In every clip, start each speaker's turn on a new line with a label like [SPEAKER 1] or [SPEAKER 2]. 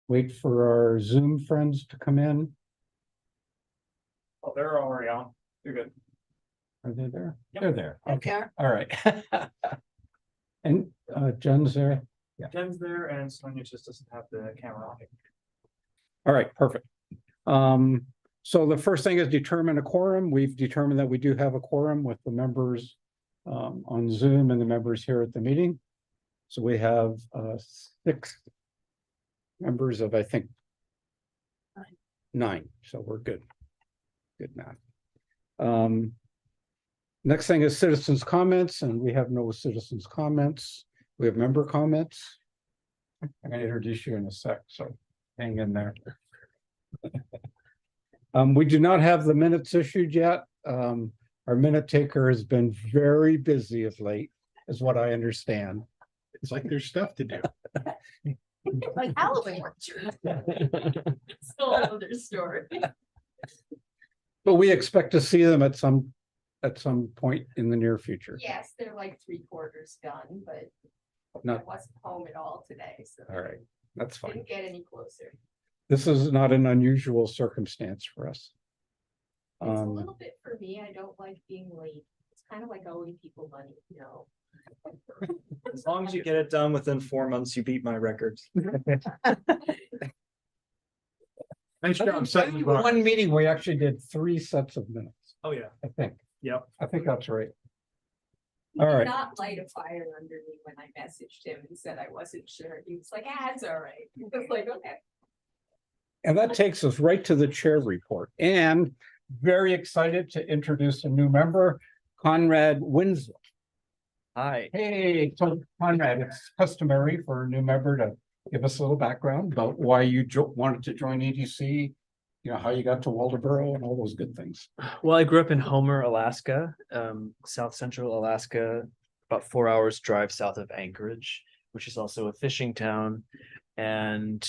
[SPEAKER 1] wait for our Zoom friends to come in.
[SPEAKER 2] Oh, they're already on. You're good.
[SPEAKER 1] Are they there?
[SPEAKER 2] Yep.
[SPEAKER 1] They're there. Okay,
[SPEAKER 3] Okay.
[SPEAKER 1] all right. And Jen's there. Yeah.
[SPEAKER 2] Jen's there and Sonia just doesn't have the camera on.
[SPEAKER 1] All right, perfect. So the first thing is determine a quorum. We've determined that we do have a quorum with the members on Zoom and the members here at the meeting. So we have 6 members of, I think, 9. So we're good. Good math. Next thing is citizens' comments, and we have no citizens' comments. We have member comments. I'm going to introduce you in a sec, so hang in there. We do not have the minutes issued yet. Our minute taker has been very busy of late, is what I understand.
[SPEAKER 4] It's like there's stuff to do.
[SPEAKER 3] Like Halloween. It's a whole other story.
[SPEAKER 1] But we expect to see them at some point in the near future.
[SPEAKER 3] Yes, they're like 3/4 done, but I
[SPEAKER 1] Not,
[SPEAKER 3] wasn't home at all today, so.
[SPEAKER 1] all right, that's fine.
[SPEAKER 3] Didn't get any closer.
[SPEAKER 1] This is not an unusual circumstance for us.
[SPEAKER 3] It's a little bit for me. I don't like being late. It's kind of like owing people money, you know.
[SPEAKER 2] As long as you get it done within 4 months, you beat my records.
[SPEAKER 4] Nice job setting the bar.
[SPEAKER 1] One meeting, we actually did 3 sets of minutes,
[SPEAKER 2] Oh, yeah.
[SPEAKER 1] I think.
[SPEAKER 2] Yep.
[SPEAKER 1] I think that's right.
[SPEAKER 3] He
[SPEAKER 1] All
[SPEAKER 3] did
[SPEAKER 1] right.
[SPEAKER 3] not light a fire under me when I messaged him and said I wasn't sure. He was like, ah, it's all right. I was like, okay.
[SPEAKER 1] And that takes us right to the chair report, and very excited to introduce a new member, Conrad Winslow.
[SPEAKER 2] Hi.
[SPEAKER 1] Hey, so Conrad, it's customary for a new member to give us a little background about why you wanted to join EDC, you know, how you got to Waldoboro and all those good things.
[SPEAKER 5] Well, I grew up in Homer, Alaska, South Central Alaska, about 4 hours drive south of Anchorage, which is also a fishing town. And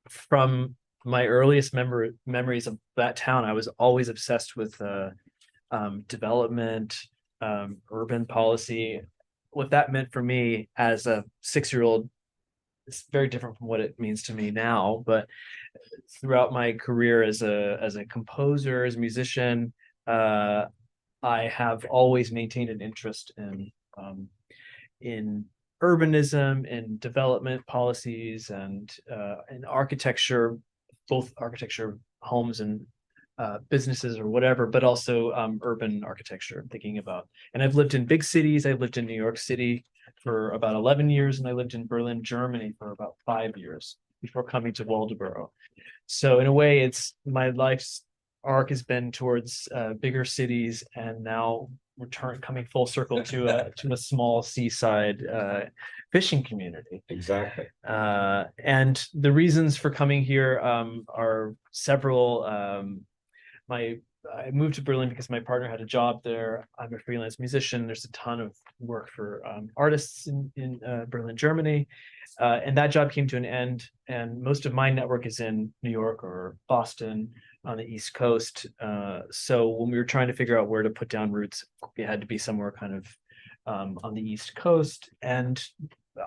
[SPEAKER 5] from my earliest memories of that town, I was always obsessed with development, urban policy. What that meant for me as a 6-year-old is very different from what it means to me now. But throughout my career as a composer, as a musician, I have always maintained an interest in urbanism and development policies and architecture, both architecture, homes and businesses or whatever, but also urban architecture. I'm thinking about, and I've lived in big cities. I lived in New York City for about 11 years, and I lived in Berlin, Germany for about 5 years before coming to Waldoboro. So in a way, it's my life's arc has been towards bigger cities, and now coming full circle to a small seaside fishing community.
[SPEAKER 1] Exactly.
[SPEAKER 5] And the reasons for coming here are several. I moved to Berlin because my partner had a job there. I'm a freelance musician. There's a ton of work for artists in Berlin, Germany. And that job came to an end. And most of my network is in New York or Boston on the East Coast. So when we were trying to figure out where to put down roots, it had to be somewhere kind of on the East Coast. And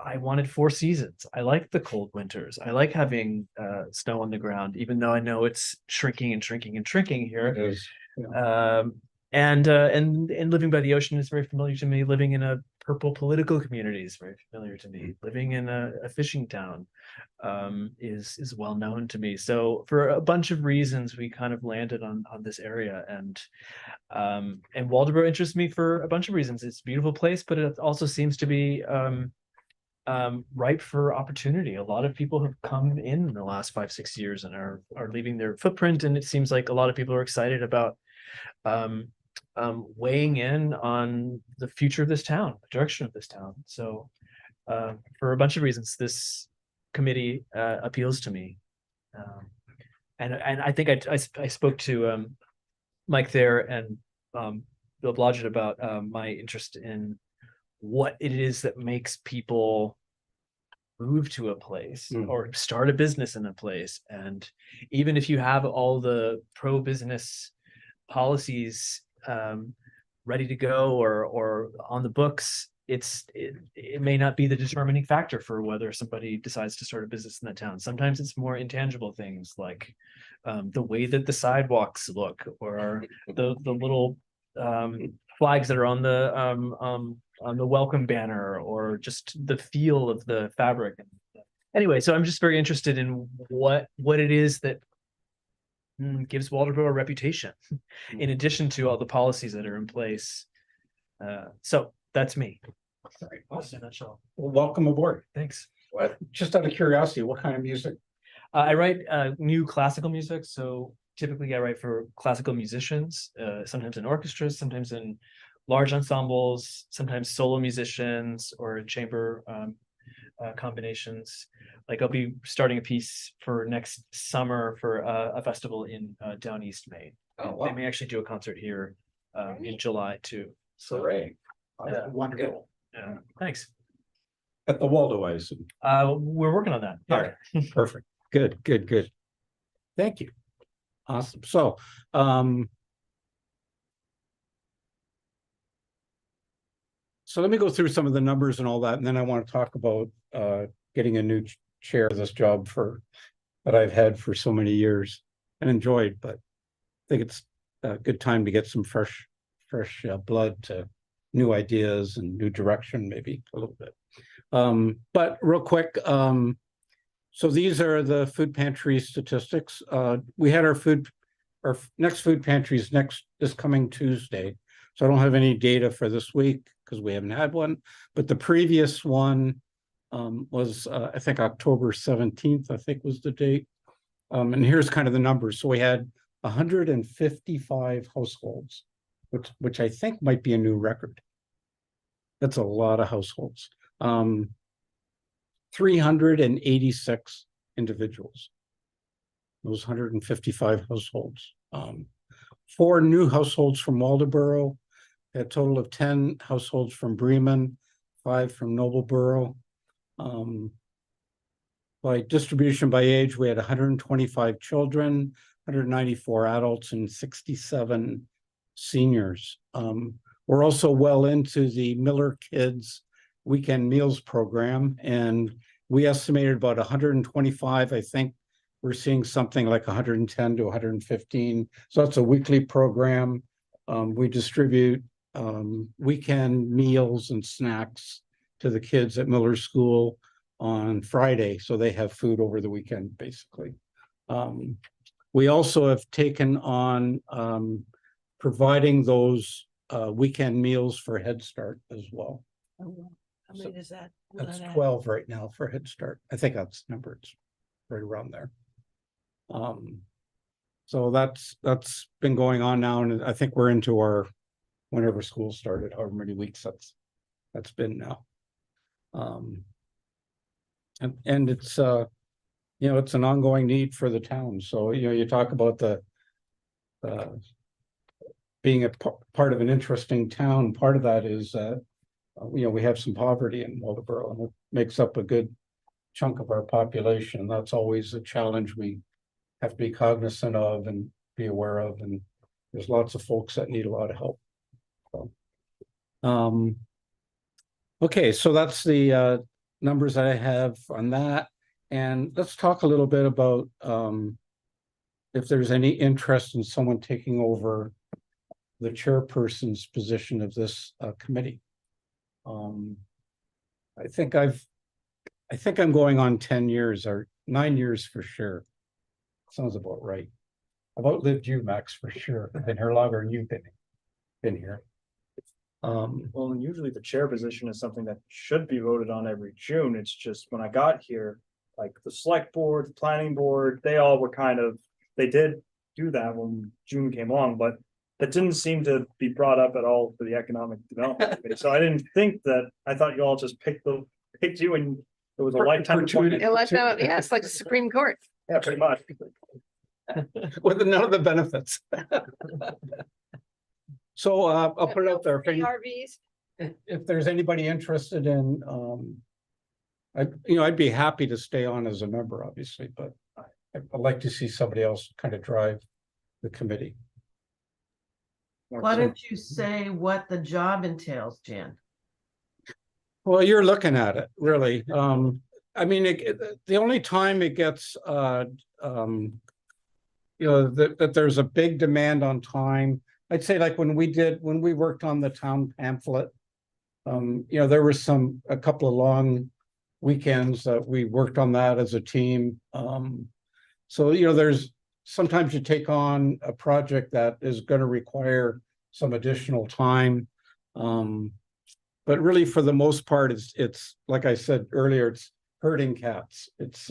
[SPEAKER 5] I wanted 4 seasons. I like the cold winters. I like having snow on the ground, even though I know it's shrinking and shrinking and shrinking here.
[SPEAKER 1] It is. Yeah.
[SPEAKER 5] And living by the ocean is very familiar to me. Living in a purple political community is very familiar to me. Living in a fishing town is well known to me. So for a bunch of reasons, we kind of landed on this area, and Waldoboro interests me for a bunch of reasons. It's a beautiful place, but it also seems to be ripe for opportunity. A lot of people have come in the last 5-6 years and are leaving their footprint, and it seems like a lot of people are excited about weighing in on the future of this town, the direction of this town. So for a bunch of reasons, this committee appeals to me. And I think I spoke to Mike there and Bill Blodgett about my interest in what it is that makes people move to a place or start a business in a place. And even if you have all the pro-business policies ready to go or on the books, it may not be the determining factor for whether somebody decides to start a business in the town. Sometimes it's more intangible things like the way that the sidewalks look, or the little flags that are on the welcome banner, or just the feel of the fabric. Anyway, so I'm just very interested in what it is that gives Waldoboro a reputation, in addition to all the policies that are in place. So that's me.
[SPEAKER 1] Right.
[SPEAKER 5] In a nutshell.
[SPEAKER 1] Well, welcome aboard.
[SPEAKER 5] Thanks.
[SPEAKER 1] Just out of curiosity, what kind of music?
[SPEAKER 5] I write new classical music, so typically I write for classical musicians, sometimes in orchestras, sometimes in large ensembles, sometimes solo musicians or chamber combinations. Like I'll be starting a piece for next summer for a festival in down East Maine.
[SPEAKER 1] Oh,
[SPEAKER 5] They
[SPEAKER 1] wow.
[SPEAKER 5] may actually do a concert here in July too. So
[SPEAKER 1] Hooray.
[SPEAKER 5] Yeah.
[SPEAKER 1] Wonderful.
[SPEAKER 5] thanks.
[SPEAKER 1] At the Waldo, I assume.
[SPEAKER 5] We're working on that.
[SPEAKER 1] All right. Perfect. Good, good, good. Thank you. Awesome. So, so let me go through some of the numbers and all that, and then I want to talk about getting a new chair of this job that I've had for so many years and enjoyed, but I think it's a good time to get some fresh blood to new ideas and new direction, maybe a little bit. But real quick, so these are the food pantry statistics. We had our next food pantry is this coming Tuesday. So I don't have any data for this week because we haven't had one, but the previous one was I think October 17th, I think was the date. And here's kind of the numbers. So we had 155 households, which I think might be a new record. That's a lot of households. 386 individuals. Those 155 households. 4 new households from Waldoboro, a total of 10 households from Bremen, 5 from Noblesboro. By distribution by age, we had 125 children, 194 adults, and 67 seniors. We're also well into the Miller Kids Weekend Meals Program, and we estimated about 125. I think we're seeing something like 110 to 115. So that's a weekly program. We distribute weekend meals and snacks to the kids at Miller School on Friday, so they have food over the weekend, basically. We also have taken on providing those weekend meals for Head Start as well.
[SPEAKER 6] How many is that?
[SPEAKER 1] That's 12 right now for Head Start. I think that's the number. It's right around there. So that's been going on now, and I think we're into our whenever school started, however many weeks that's been now. And it's it's an ongoing need for the town. So you talk about the being a part of an interesting town. Part of that is that we have some poverty in Waldoboro, and it makes up a good chunk of our population. That's always a challenge we have to be cognizant of and be aware of. And there's lots of folks that need a lot of help. So, okay, so that's the numbers that I have on that. And let's talk a little bit about if there's any interest in someone taking over the chairperson's position of this committee. I think I'm going on 10 years or 9 years for sure. Sounds about right. I've outlived you, Max, for sure. I've been here longer than you've been here.
[SPEAKER 2] Well, and usually the chair position is something that should be voted on every June. It's just when I got here, like the select board, the planning board, they all were they did do that when June came along, but that didn't seem to be brought up at all for the economic development committee. So I didn't think I thought you all just picked you and it was a lifetime appointment.
[SPEAKER 6] Yeah, it's like the Supreme Court.
[SPEAKER 2] Yeah, pretty much.
[SPEAKER 1] With none of the benefits. So I'll put it out there.
[SPEAKER 6] RVs.
[SPEAKER 1] If there's anybody interested in, I'd be happy to stay on as a member, obviously, but I'd like to see somebody else kind of drive the committee.
[SPEAKER 7] Why don't you say what the job entails, Jan?
[SPEAKER 1] Well, you're looking at it, really. I mean, the only time it gets, that there's a big demand on time, I'd say like when we worked on the town pamphlet. There was a couple of long weekends that we worked on that as a team. So, there's sometimes you take on a project that is going to require some additional time. But really, for the most part, it's like I said earlier, it's herding cats. It's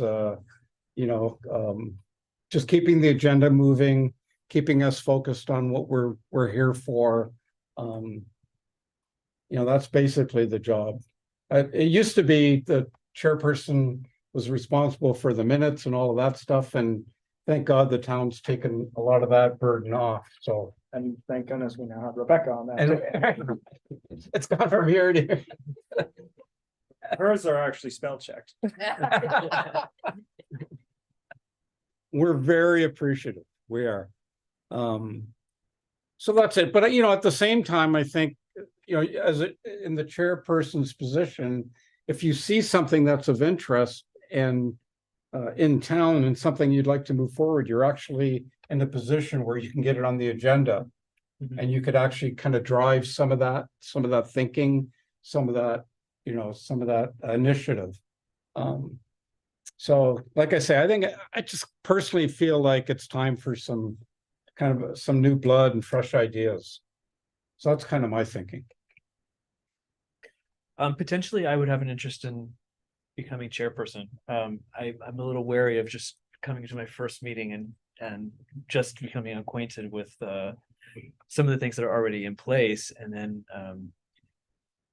[SPEAKER 1] just keeping the agenda moving, keeping us focused on what we're here for. That's basically the job. It used to be the chairperson was responsible for the minutes and all of that stuff, and thank God the town's taken a lot of that burden off. So,
[SPEAKER 2] And thank goodness we now have Rebecca on that.
[SPEAKER 1] and it's gone from here to here.
[SPEAKER 2] Hers are actually spell checked.
[SPEAKER 1] We're very appreciative. We are. So that's it. But at the same time, I think, in the chairperson's position, if you see something that's of interest and in town and something you'd like to move forward, you're actually in a position where you can get it on the agenda. And you could actually kind of drive some of that thinking, some of that initiative. So like I say, I just personally feel like it's time for some new blood and fresh ideas. So that's kind of my thinking.
[SPEAKER 5] Potentially, I would have an interest in becoming chairperson. I'm a little wary of just coming to my first meeting and just becoming acquainted with some of the things that are already in place, and then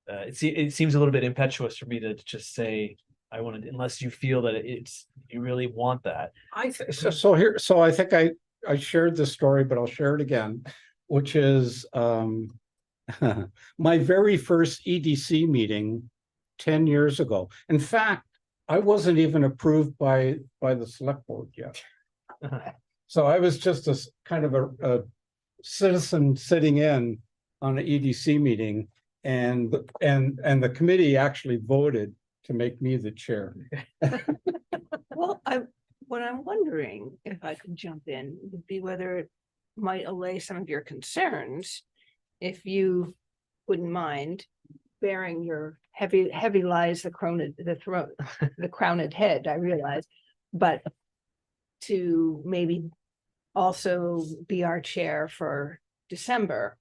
[SPEAKER 5] it seems a little bit impetuous for me to just say I want to, unless you feel that you really want that.
[SPEAKER 1] So I think I shared this story, but I'll share it again, which is my very first EDC meeting 10 years ago. In fact, I wasn't even approved by the select board yet. So I was just a kind of a citizen sitting in on an EDC meeting, and the committee actually voted to make me the chair.
[SPEAKER 6] Well, what I'm wondering, if I could jump in, would be whether it might allay some of your concerns, if you wouldn't mind bearing your heavy lies the crowned head, I realize, but to maybe also be our chair for December.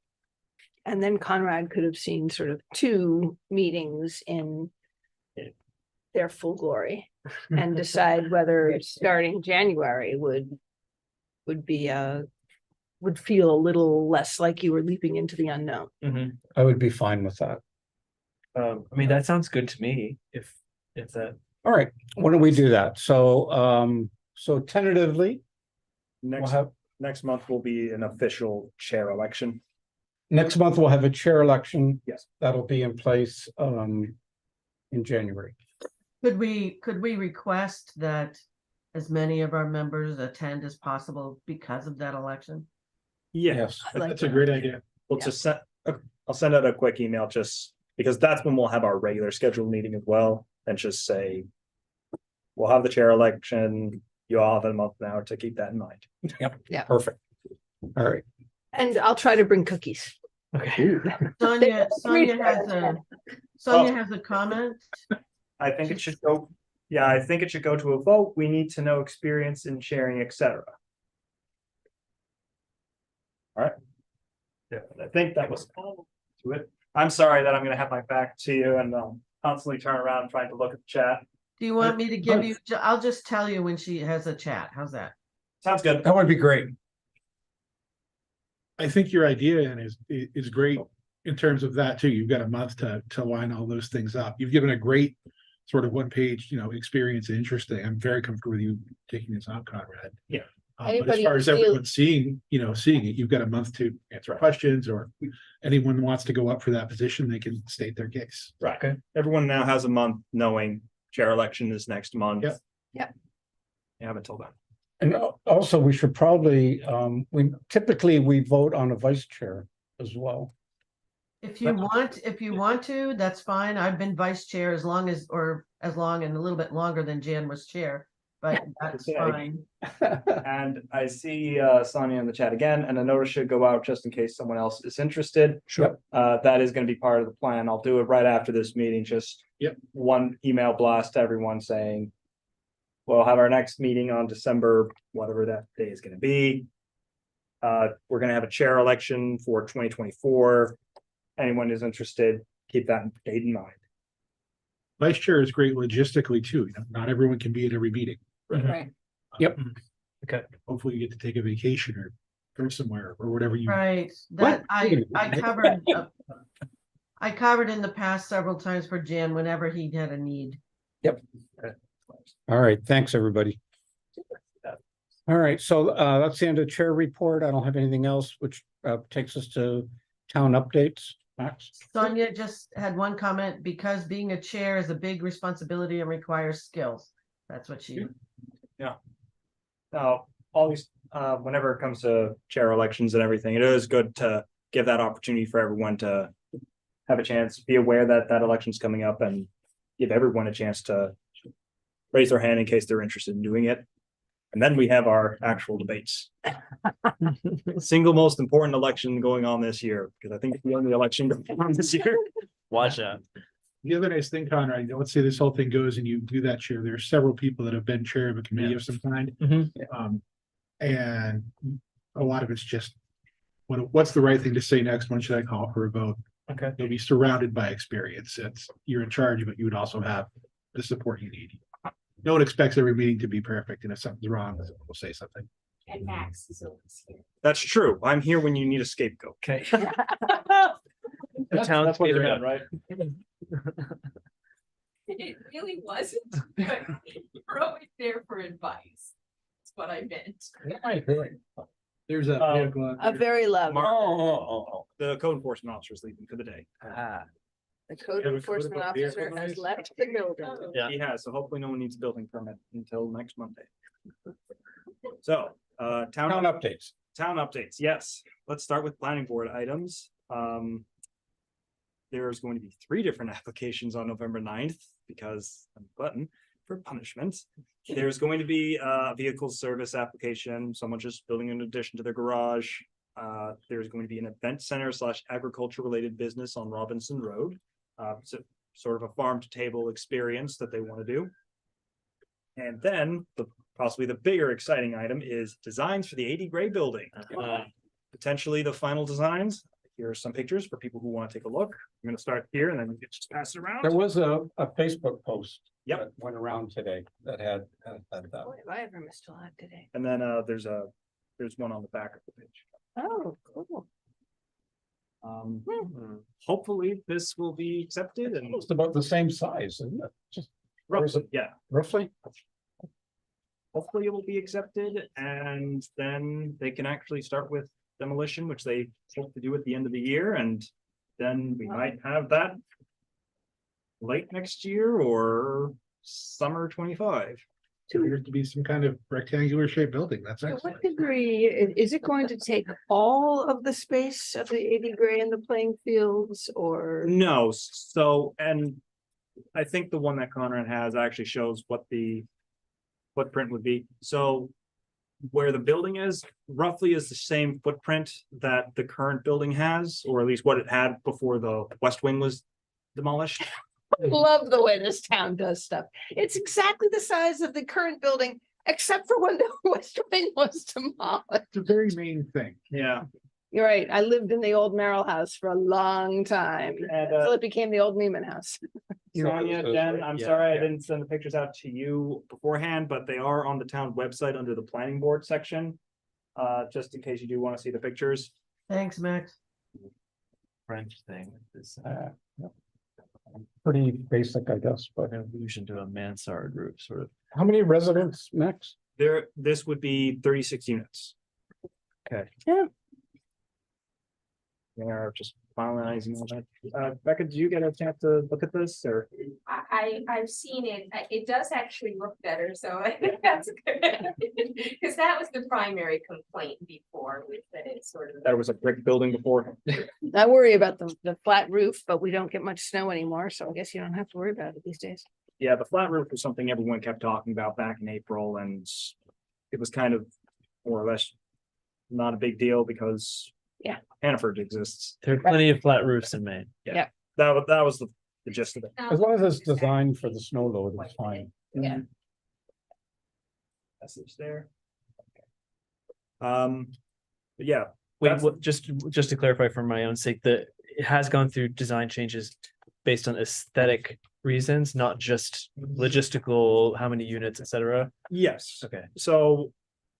[SPEAKER 6] And then Conrad could have seen sort of 2 meetings in their full glory and decide whether starting January would feel a little less like you were leaping into the unknown.
[SPEAKER 1] I would be fine with that.
[SPEAKER 5] I mean, that sounds good to me. If that.
[SPEAKER 1] All right, why don't we do that? So tentatively,
[SPEAKER 2] Next month will be an official chair election.
[SPEAKER 1] next month we'll have a chair election.
[SPEAKER 2] Yes.
[SPEAKER 1] That'll be in place in January.
[SPEAKER 7] Could we request that as many of our members attend as possible because of that election?
[SPEAKER 1] Yes.
[SPEAKER 4] That's a great idea.
[SPEAKER 2] We'll just I'll send out a quick email just because that's when we'll have our regular scheduled meeting as well, and just say we'll have the chair election. You all have a month now to keep that in mind.
[SPEAKER 1] Yep.
[SPEAKER 6] Yeah.
[SPEAKER 1] Perfect. All right.
[SPEAKER 6] And I'll try to bring cookies.
[SPEAKER 5] Okay.
[SPEAKER 7] Sonia has a comment.
[SPEAKER 2] I think it should go. Yeah, I think it should go to a vote. We need to know experience in sharing, etc. All right. Yeah, I think that was all to it. I'm sorry that I'm going to have my back to you and constantly turn around trying to look at the chat.
[SPEAKER 7] Do you want me to give you, I'll just tell you when she has a chat. How's that?
[SPEAKER 2] Sounds good.
[SPEAKER 1] That would be great.
[SPEAKER 4] I think your idea is great in terms of that too. You've got a month to line all those things up. You've given a great sort of one-page, experience and interesting. I'm very comfortable with you taking this on, Conrad.
[SPEAKER 2] Yeah.
[SPEAKER 4] But as
[SPEAKER 6] Anybody
[SPEAKER 4] far as
[SPEAKER 6] feel-
[SPEAKER 4] everyone seeing it, you've got a month to answer questions, or anyone wants to go up for that position, they can state their case.
[SPEAKER 2] Right.
[SPEAKER 5] Okay.
[SPEAKER 2] Everyone now has a month knowing chair election is next month.
[SPEAKER 4] Yep.
[SPEAKER 6] Yep.
[SPEAKER 2] You haven't told them.
[SPEAKER 1] And also, we should probably, we typically vote on a vice chair as well.
[SPEAKER 7] If you want to, that's fine. I've been vice chair as long and a little bit longer than Jan was chair, but that's
[SPEAKER 2] Okay.
[SPEAKER 7] fine.
[SPEAKER 2] And I see Sonia in the chat again, and a notice should go out just in case someone else is interested.
[SPEAKER 1] Sure.
[SPEAKER 2] That is gonna be part of the plan. I'll do it right after this meeting, just.
[SPEAKER 4] Yep.
[SPEAKER 2] One email blast to everyone saying. We'll have our next meeting on December, whatever that day is gonna be. We're gonna have a chair election for 2024. Anyone who's interested, keep that date in mind.
[SPEAKER 4] Vice chair is great logistically too. You know, not everyone can be at every meeting.
[SPEAKER 6] Right.
[SPEAKER 1] Yep.
[SPEAKER 5] Okay.
[SPEAKER 4] Hopefully you get to take a vacation or go somewhere or whatever you.
[SPEAKER 7] Right,
[SPEAKER 1] What?
[SPEAKER 7] that I covered in the past several times for Jan whenever he had a need.
[SPEAKER 1] All right, thanks, everybody. All right, so that's the end of chair report. I don't have anything else, which takes us to town updates. Max?
[SPEAKER 7] Sonia just had one comment, because being a chair is a big responsibility and requires skills. That's what she.
[SPEAKER 2] Now, all these, whenever it comes to chair elections and everything, it is good to give that opportunity for everyone to. Have a chance, be aware that that election's coming up and give everyone a chance to. Raise their hand in case they're interested in doing it. And then we have our actual debates. Single most important election going on this year, because I think it's the only election going on this year.
[SPEAKER 5] Watch out.
[SPEAKER 4] The other nice thing, Conrad, let's say this whole thing goes and you do that chair, there are several people that have been chair of a committee of some kind.
[SPEAKER 5] Mhm.
[SPEAKER 4] And a lot of it's just, what's the right thing to say next? When should I call for a vote?
[SPEAKER 5] Okay.
[SPEAKER 4] You'll be surrounded by experience. You're in charge, but you would also have the support you need. No one expects every meeting to be perfect, and if something's wrong, we'll say something.
[SPEAKER 3] And Max is always here.
[SPEAKER 2] That's true. I'm here when you need a scapegoat.
[SPEAKER 5] Okay. The town
[SPEAKER 2] That's what you
[SPEAKER 5] spirit.
[SPEAKER 2] meant, right?
[SPEAKER 3] It really wasn't, but you're always there for advice. That's what I meant.
[SPEAKER 4] There's a
[SPEAKER 2] Um,
[SPEAKER 4] vehicle.
[SPEAKER 6] A very loud,
[SPEAKER 2] Mark- The code enforcement officer is leaving for the day.
[SPEAKER 6] the code
[SPEAKER 4] Yeah, we could
[SPEAKER 6] enforcement
[SPEAKER 4] put a vehicle
[SPEAKER 6] officer has
[SPEAKER 4] noise.
[SPEAKER 6] left the building.
[SPEAKER 5] Yeah.
[SPEAKER 2] He has, so hopefully no one needs a building permit until next Monday. So,
[SPEAKER 1] Town updates.
[SPEAKER 2] Town updates, yes. Let's start with planning board items. There's going to be 3 different applications on November 9th because I'm a glutton for punishment. There's going to be a vehicle service application, someone just building an addition to their garage. There's going to be an event center / agriculture related business on Robinson Road. So sort of a farm to table experience that they want to do. And then possibly the bigger exciting item is designs for the 80 Gray building. Potentially the final designs. Here are some pictures for people who want to take a look. I'm going to start here and then we can just pass it around.
[SPEAKER 1] There was a Facebook post.
[SPEAKER 2] Yep.
[SPEAKER 1] that Went around today that had that.
[SPEAKER 6] Boy, have I ever missed a lot today.
[SPEAKER 2] And then there's one on the back of the page.
[SPEAKER 6] Oh, cool.
[SPEAKER 2] Hopefully this will be accepted and
[SPEAKER 1] It's about the same size, isn't it? Just
[SPEAKER 2] roughly, yeah.
[SPEAKER 1] roughly.
[SPEAKER 2] Hopefully it will be accepted and then they can actually start with demolition, which they hope to do at the end of the year, and then we might have that late next year or summer 25.
[SPEAKER 4] So there's to be some kind of rectangular shaped building. That's
[SPEAKER 6] To
[SPEAKER 4] excellent.
[SPEAKER 6] what degree, is it going to take all of the space of the 80 Gray and the playing fields, or?
[SPEAKER 2] No, so, and I think the one that Conrad has actually shows what the footprint would be. So where the building is roughly is the same footprint that the current building has, or at least what it had before the west wing was demolished.
[SPEAKER 6] I love the way this town does stuff. It's exactly the size of the current building, except for when the West Wing was demolished.
[SPEAKER 4] It's a very main thing.
[SPEAKER 2] Yeah,
[SPEAKER 6] You're right. I lived in the old Merrill House for a long time.
[SPEAKER 2] and
[SPEAKER 6] Until it became the old Neiman House.
[SPEAKER 2] Sonia, Jen, I'm
[SPEAKER 5] Yeah,
[SPEAKER 2] sorry I
[SPEAKER 1] yeah.
[SPEAKER 2] didn't send the pictures out to you beforehand, but they are on the town website under the planning board section. Just in case you do want to see the pictures.
[SPEAKER 7] Thanks, Max.
[SPEAKER 5] French thing with this
[SPEAKER 1] Yep. Pretty basic, I guess, but
[SPEAKER 5] allusion to a mansard roof, sort of.
[SPEAKER 1] how many residents, Max?
[SPEAKER 2] This would be 36 units.
[SPEAKER 5] Okay.
[SPEAKER 6] Yeah.
[SPEAKER 2] They're just finalizing all that. Becca, did you get a chance to look at this or?
[SPEAKER 3] I've seen it. It does actually look better, so I think that's good. Because that was the primary complaint before, was that it's sort of.
[SPEAKER 2] That was a brick building before.
[SPEAKER 6] I worry about the flat roof, but we don't get much snow anymore, so I guess you don't have to worry about it these days.
[SPEAKER 2] Yeah, the flat roof was something everyone kept talking about back in April, and it was kind of more or less not a big deal because
[SPEAKER 6] Yeah.
[SPEAKER 2] Hannaford exists.
[SPEAKER 5] There are plenty of flat roofs in Maine.
[SPEAKER 2] That was the gist of it.
[SPEAKER 1] As long as it's designed for the snow load, it's fine.
[SPEAKER 6] Yeah.
[SPEAKER 2] Message there. But yeah,
[SPEAKER 5] Wait,
[SPEAKER 2] That's-
[SPEAKER 5] just to clarify for my own sake, that it has gone through design changes based on aesthetic reasons, not just logistical, how many units, et cetera.
[SPEAKER 2] yes.
[SPEAKER 5] Okay,
[SPEAKER 2] So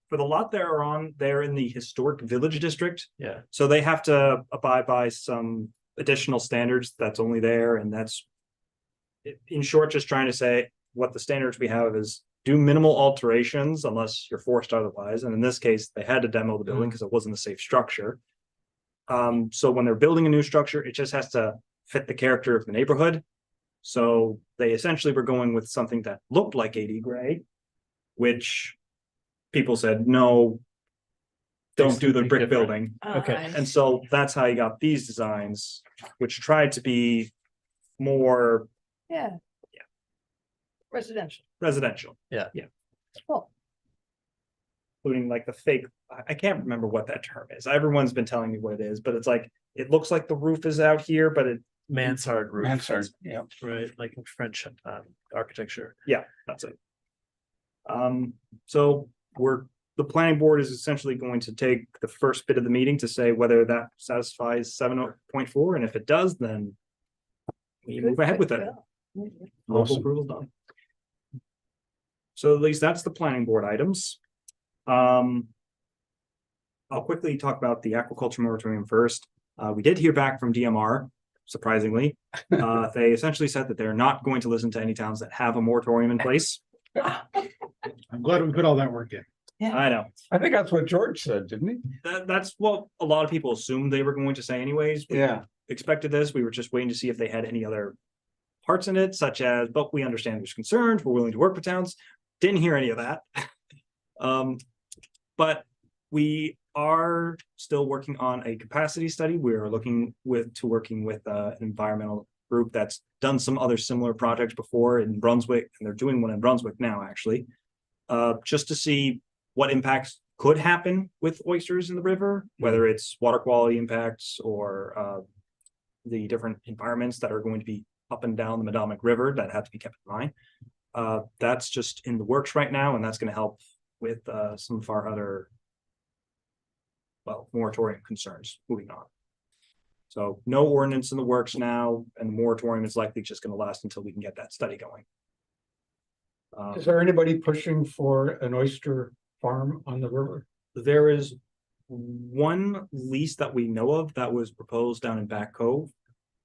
[SPEAKER 2] for the lot they're on, they're in the historic village district.
[SPEAKER 5] yeah,
[SPEAKER 2] So they have to abide by some additional standards that's only there, and that's. In short, just trying to say what the standards we have is do minimal alterations unless you're forced otherwise, and in this case, they had to demo the building because it wasn't a safe structure. So when they're building a new structure, it just has to fit the character of the neighborhood. So they essentially were going with something that looked like 80 gray, which people said, no, don't do the
[SPEAKER 5] Something
[SPEAKER 2] brick
[SPEAKER 5] different.
[SPEAKER 2] building.
[SPEAKER 5] Okay.
[SPEAKER 2] And so that's how you got these designs, which tried to be more
[SPEAKER 6] Yeah. Residential.
[SPEAKER 2] residential,
[SPEAKER 6] Cool.
[SPEAKER 2] including like the fake. I can't remember what that term is. Everyone's been telling me what it is, but it's like, it looks like the roof is out here, but it,
[SPEAKER 5] mansard roof.
[SPEAKER 1] Mansard, yeah.
[SPEAKER 5] Right, like in French architecture.
[SPEAKER 2] yeah, that's it. So the planning board is essentially going to take the first bit of the meeting to say whether that satisfies 7.4, and if it does, then we move ahead with it. Local
[SPEAKER 1] Awesome.
[SPEAKER 2] approval's done. So at least that's the planning board items. I'll quickly talk about the aquaculture moratorium first. We did hear back from DMR, surprisingly. They essentially said that they're not going to listen to any towns that have a moratorium in place.
[SPEAKER 4] I'm glad we put all that work in.
[SPEAKER 2] I know.
[SPEAKER 1] I think that's what George said, didn't he?
[SPEAKER 2] That's what a lot of people assumed they were going to say anyways. We expected this. We were just waiting to see if they had any other parts in it, such as, but we understand there's concerns. We're willing to work with towns. Didn't hear any of that. But we are still working on a capacity study. We're working with an environmental group that's done some other similar projects before in Brunswick, and they're doing one in Brunswick now, actually. Just to see what impacts could happen with oysters in the river, whether it's water quality impacts or the different environments that are going to be up and down the Madomic River that have to be kept in mind. That's just in the works right now, and that's going to help with some of our other, moratorium concerns moving on. So no ordinance in the works now, and the moratorium is likely just going to last until we can get that study going.
[SPEAKER 1] Is there anybody pushing for an oyster farm on the river?
[SPEAKER 2] There is one lease that we know of that was proposed down in Back Cove.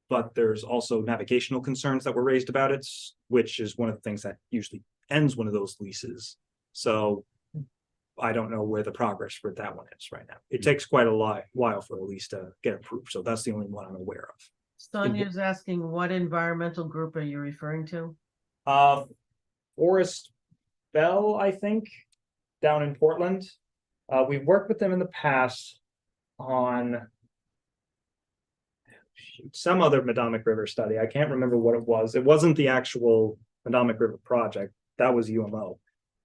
[SPEAKER 2] But there's also navigational concerns that were raised about it, which is one of the things that usually ends one of those leases. So I don't know where the progress for that one is right now. It takes quite a while for a lease to get approved. So that's the only one I'm aware of.
[SPEAKER 7] Sonia's asking, what environmental group are you referring to?
[SPEAKER 2] Forest Bell, I think, down in Portland. We've worked with them in the past on some other Madomic River study. I can't remember what it was. It wasn't the actual Madomic River project. That was UMO.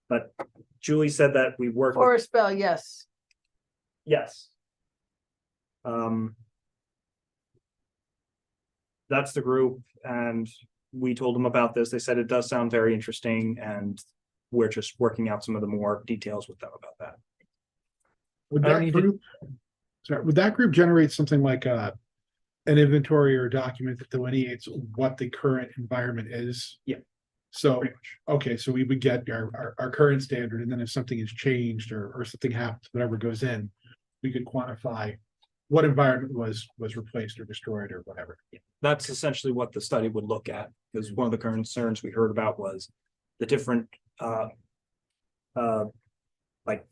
[SPEAKER 2] But Julie said that we worked with,
[SPEAKER 6] Forest Bell, yes.
[SPEAKER 2] yes. That's the group, and we told them about this. They said it does sound very interesting, and we're just working out some of the more details with them about that.
[SPEAKER 4] Would
[SPEAKER 5] I don't
[SPEAKER 4] that
[SPEAKER 5] need to-
[SPEAKER 4] group, would that group generate something like an inventory or a document that delineates what the current environment is?
[SPEAKER 2] Yeah.
[SPEAKER 4] So,
[SPEAKER 2] Pretty much.
[SPEAKER 4] okay, so we would get our current standard, and then if something has changed or something happens, whatever goes in, we could quantify what environment was replaced or destroyed or whatever.
[SPEAKER 2] That's essentially what the study would look at, because one of the concerns we heard about was the different like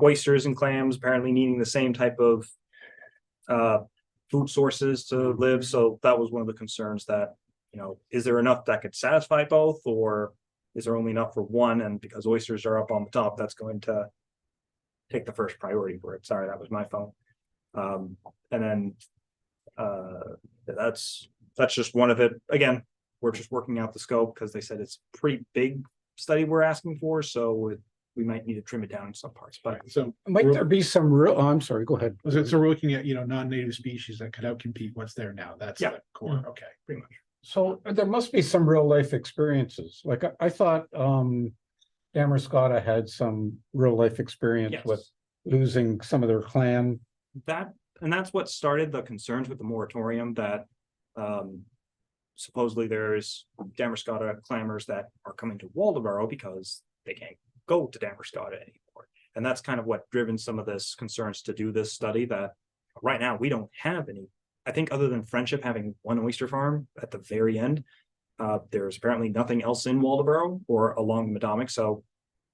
[SPEAKER 2] oysters and clams apparently needing the same type of food sources to live. So that was one of the concerns that, is there enough that could satisfy both, or is there only enough for one? And because oysters are up on the top, that's going to take the first priority for it. Sorry, that was my phone. And then That's just one of it. Again, we're just working out the scope because they said it's a pretty big study we're asking for, so we might need to trim it down in some parts, but
[SPEAKER 4] So,
[SPEAKER 1] Might there be some real, oh, I'm sorry, go ahead.
[SPEAKER 4] so we're looking at, non-native species that could outcompete what's there now. That's
[SPEAKER 2] Yeah.
[SPEAKER 4] the core. Okay.
[SPEAKER 2] pretty much.
[SPEAKER 1] So there must be some real life experiences. Like I thought, Damascotta had some real life experience
[SPEAKER 2] Yes.
[SPEAKER 1] with losing some of their clan.
[SPEAKER 2] That's what started the concerns with the moratorium that supposedly there's Damascotta clammers that are coming to Waldoboro because they can't go to Damascotta anymore. And that's kind of what driven some of this concerns to do this study that right now we don't have any. I think other than Friendship having one oyster farm at the very end, there's apparently nothing else in Waldoboro or along the Madomic. So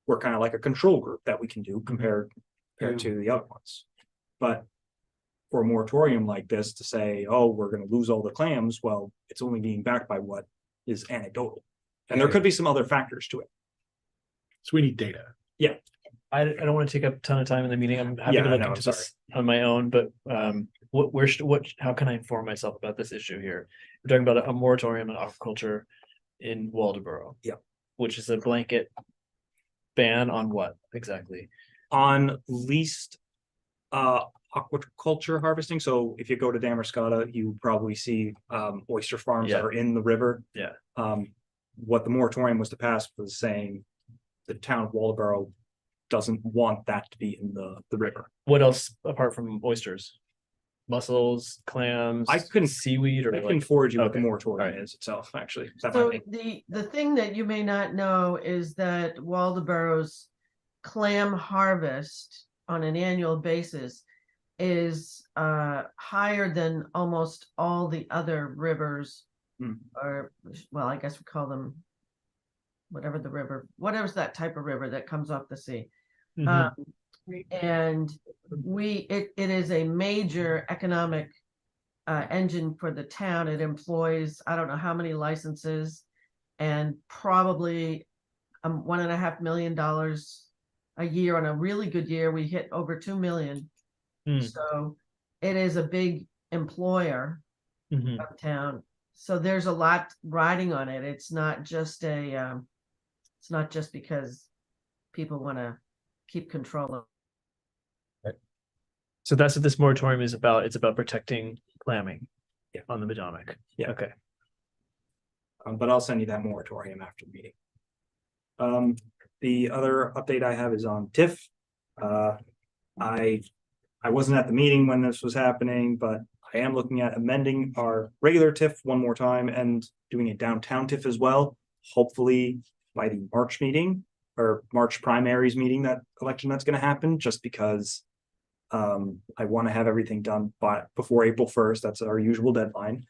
[SPEAKER 2] we're kind of like a control group that we can do compared to the other ones. But for a moratorium like this to say, oh, we're going to lose all the clams, well, it's only being backed by what is anecdotal. And there could be some other factors to it.
[SPEAKER 4] So we need data.
[SPEAKER 5] I don't want to take up a ton of time in the meeting. I'm happy
[SPEAKER 2] Yeah,
[SPEAKER 5] to
[SPEAKER 2] I
[SPEAKER 5] look
[SPEAKER 2] know, I'm
[SPEAKER 5] into this on my own, but how can I inform myself about this issue here? We're talking about a moratorium on aquaculture in Waldoboro.
[SPEAKER 2] Yeah.
[SPEAKER 5] Which is a blanket ban on what exactly?
[SPEAKER 2] On least aquaculture harvesting. So if you go to Damascotta, you probably see oyster farms that
[SPEAKER 5] Yeah.
[SPEAKER 2] are in the river.
[SPEAKER 5] Yeah.
[SPEAKER 2] What the moratorium was to pass was saying the town of Waldoboro doesn't want that to be in the river.
[SPEAKER 5] What else apart from oysters? Mussels, clams,
[SPEAKER 2] I couldn't-
[SPEAKER 5] seaweed, or
[SPEAKER 2] I can
[SPEAKER 5] like,
[SPEAKER 2] forward you what the
[SPEAKER 5] okay.
[SPEAKER 2] moratorium
[SPEAKER 5] Alright.
[SPEAKER 2] is itself, actually. That
[SPEAKER 7] So
[SPEAKER 2] might make-
[SPEAKER 7] the thing that you may not know is that Waldoboro's clam harvest on an annual basis is higher than almost all the other rivers.
[SPEAKER 2] Hmm.
[SPEAKER 7] Or, well, I guess we call them whatever's that type of river that comes off the sea.
[SPEAKER 5] Mhm.
[SPEAKER 7] And it is a major economic engine for the town. It employs, I don't know how many licenses, and probably $1.5 million a year. On a really good year, we hit over 2 million.
[SPEAKER 5] Hmm.
[SPEAKER 7] So it is a big employer
[SPEAKER 5] Mhm.
[SPEAKER 7] of town. So there's a lot riding on it. It's not just because people want to keep control of.
[SPEAKER 5] So that's what this moratorium is about. It's about protecting clamming.
[SPEAKER 2] Yeah.
[SPEAKER 5] On the Madomic.
[SPEAKER 2] Yeah.
[SPEAKER 5] Okay.
[SPEAKER 2] but I'll send you that moratorium after the meeting. The other update I have is on TIF. I wasn't at the meeting when this was happening, but I am looking at amending our regular TIF one more time and doing a downtown TIF as well. Hopefully by the March meeting or March primaries meeting, that election that's going to happen, just because I want to have everything done before April 1st. That's our usual deadline.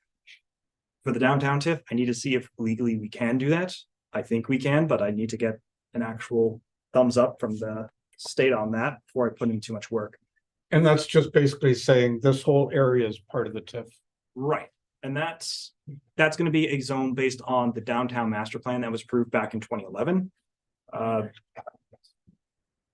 [SPEAKER 2] For the downtown TIF, I need to see if legally we can do that. I think we can, but I need to get an actual thumbs up from the state on that before I put in too much work.
[SPEAKER 1] And that's just basically saying this whole area is part of the TIF.
[SPEAKER 2] Right. And that's going to be a zone based on the downtown master plan that was approved back in 2011.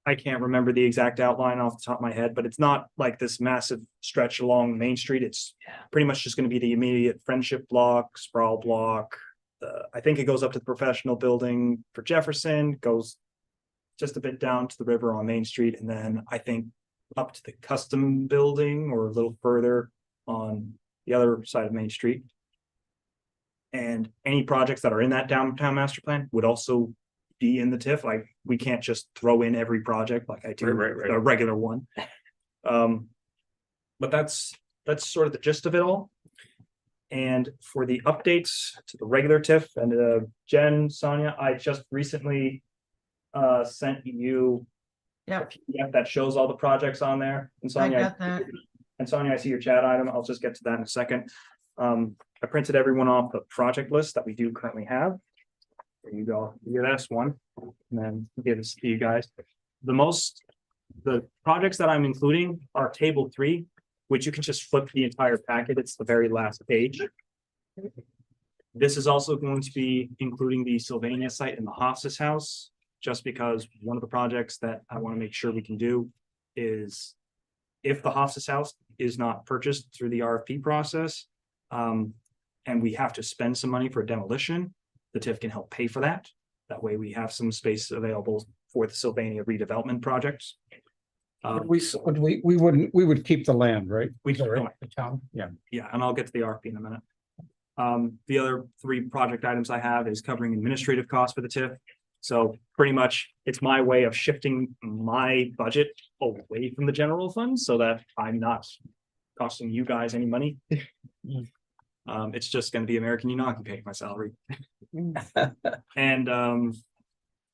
[SPEAKER 2] I can't remember the exact outline off the top of my head, but it's not like this massive stretch along Main Street. It's pretty much just going to be the immediate Friendship block, Sprawl block. I think it goes up to the professional building for Jefferson, goes just a bit down to the river on Main Street, and then I think up to the custom building or a little further on the other side of Main Street. And any projects that are in that downtown master plan would also be in the TIF. Like, we can't just throw in every project like I do
[SPEAKER 5] Right.
[SPEAKER 2] a regular one. But that's sort of the gist of it all. And for the updates to the regular TIF and Jen, Sonia, I just recently sent you
[SPEAKER 7] Yep.
[SPEAKER 2] a PDF that shows all the projects on there. And
[SPEAKER 7] I
[SPEAKER 2] Sonia,
[SPEAKER 7] got that.
[SPEAKER 2] I see your chat item. I'll just get to that in a second. I printed everyone off the project list that we do currently have. There you go. You get this one, and then give this to you guys. The projects that I'm including are table 3, which you can just flip the entire packet. It's the very last page. This is also going to be including the Sylvania site and the Hofstas house, just because one of the projects that I want to make sure we can do is if the Hofstas House is not purchased through the RFP process, and we have to spend some money for demolition, the TIF can help pay for that. That way we have some space available for the Sylvania redevelopment projects.
[SPEAKER 1] We would keep the land, right?
[SPEAKER 2] We
[SPEAKER 1] Is that right?
[SPEAKER 2] don't.
[SPEAKER 1] The town, yeah.
[SPEAKER 2] Yeah, and I'll get to the RFP in a minute. The other 3 project items I have is covering administrative costs for the TIF. So pretty much it's my way of shifting my budget away from the general fund so that I'm not costing you guys any money. It's just gonna be American Unagi paying my salary. And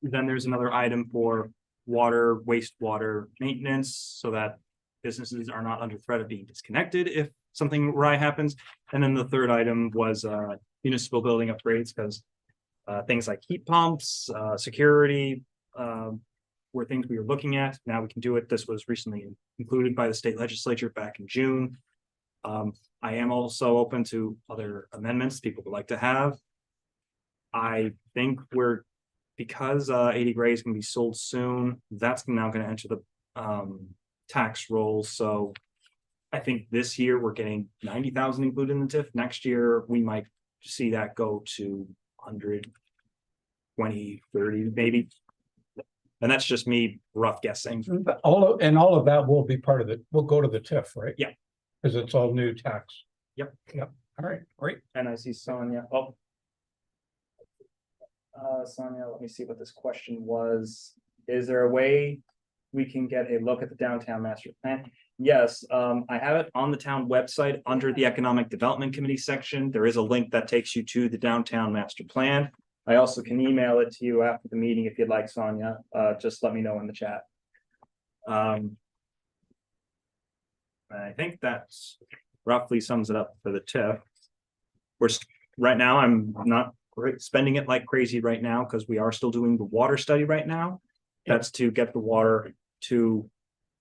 [SPEAKER 2] then there's another item for water, wastewater maintenance, so that businesses are not under threat of being disconnected if something awry happens. And then the third item was municipal building upgrades, because things like heat pumps, security, were things we were looking at. Now we can do it. This was recently included by the state legislature back in June. I am also open to other amendments people would like to have. I think because 80 Gray is going to be sold soon, that's now going to enter the tax roll. So I think this year we're getting 90,000 included in the TIF. Next year, we might see that go to 120, 30, maybe. And that's just me rough guessing.
[SPEAKER 1] All of that will be part of it. We'll go to the TIF, right?
[SPEAKER 2] Yeah.
[SPEAKER 1] Because it's all new tax.
[SPEAKER 2] Yep.
[SPEAKER 1] Yep. All right, great.
[SPEAKER 2] And I see Sonia. Oh. Sonia, let me see what this question was. Is there a way we can get a look at the downtown master plan? Yes, I have it on the town website under the Economic Development Committee section. There is a link that takes you to the downtown master plan. I also can email it to you after the meeting if you'd like, Sonia. Just let me know in the chat. I think that's roughly sums it up for the TIF. Right now, I'm not spending it like crazy right now because we are still doing the water study right now. That's to get the water to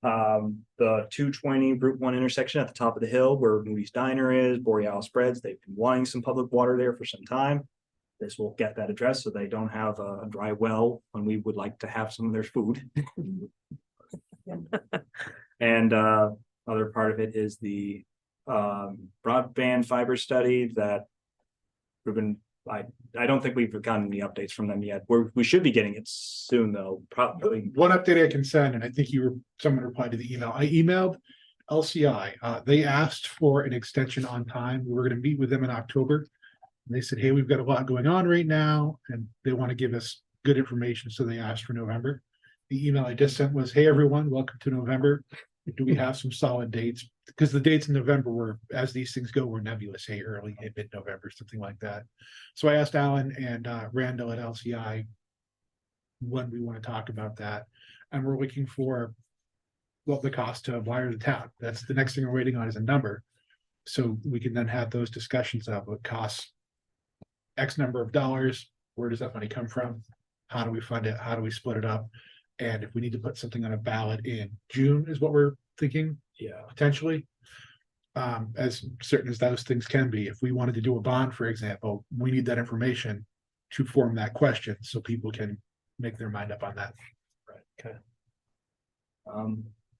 [SPEAKER 2] the 220 Route 1 intersection at the top of the hill where Moody's Diner is, Borealis Breads. They've been wanting some public water there for some time. This will get that addressed so they don't have a dry well when we would like to have some of their food. And other part of it is the broadband fiber study that we've been, I don't think we've gotten any updates from them yet. We should be getting it soon though, probably.
[SPEAKER 4] One update I can send, and I think someone replied to the email. I emailed LCI. They asked for an extension on time. We were going to meet with them in October. And they said, hey, we've got a lot going on right now, and they want to give us good information. So they asked for November. The email I just sent was, hey, everyone, welcome to November. Do we have some solid dates? Because the dates in November were, as these things go, were nebulous, hey, early, mid-November, something like that. So I asked Alan and Randall at LCI when we want to talk about that. And we're looking for what the cost to wire the town. That's the next thing we're waiting on is a number. So we can then have those discussions of what costs X number of dollars. Where does that money come from? How do we fund it? How do we split it up? And if we need to put something on a ballot in June is what we're thinking. Yeah, potentially. As certain as those things can be, if we wanted to do a bond, for example, we need that information to form that question so people can make their mind up on that.
[SPEAKER 2] Right. Okay.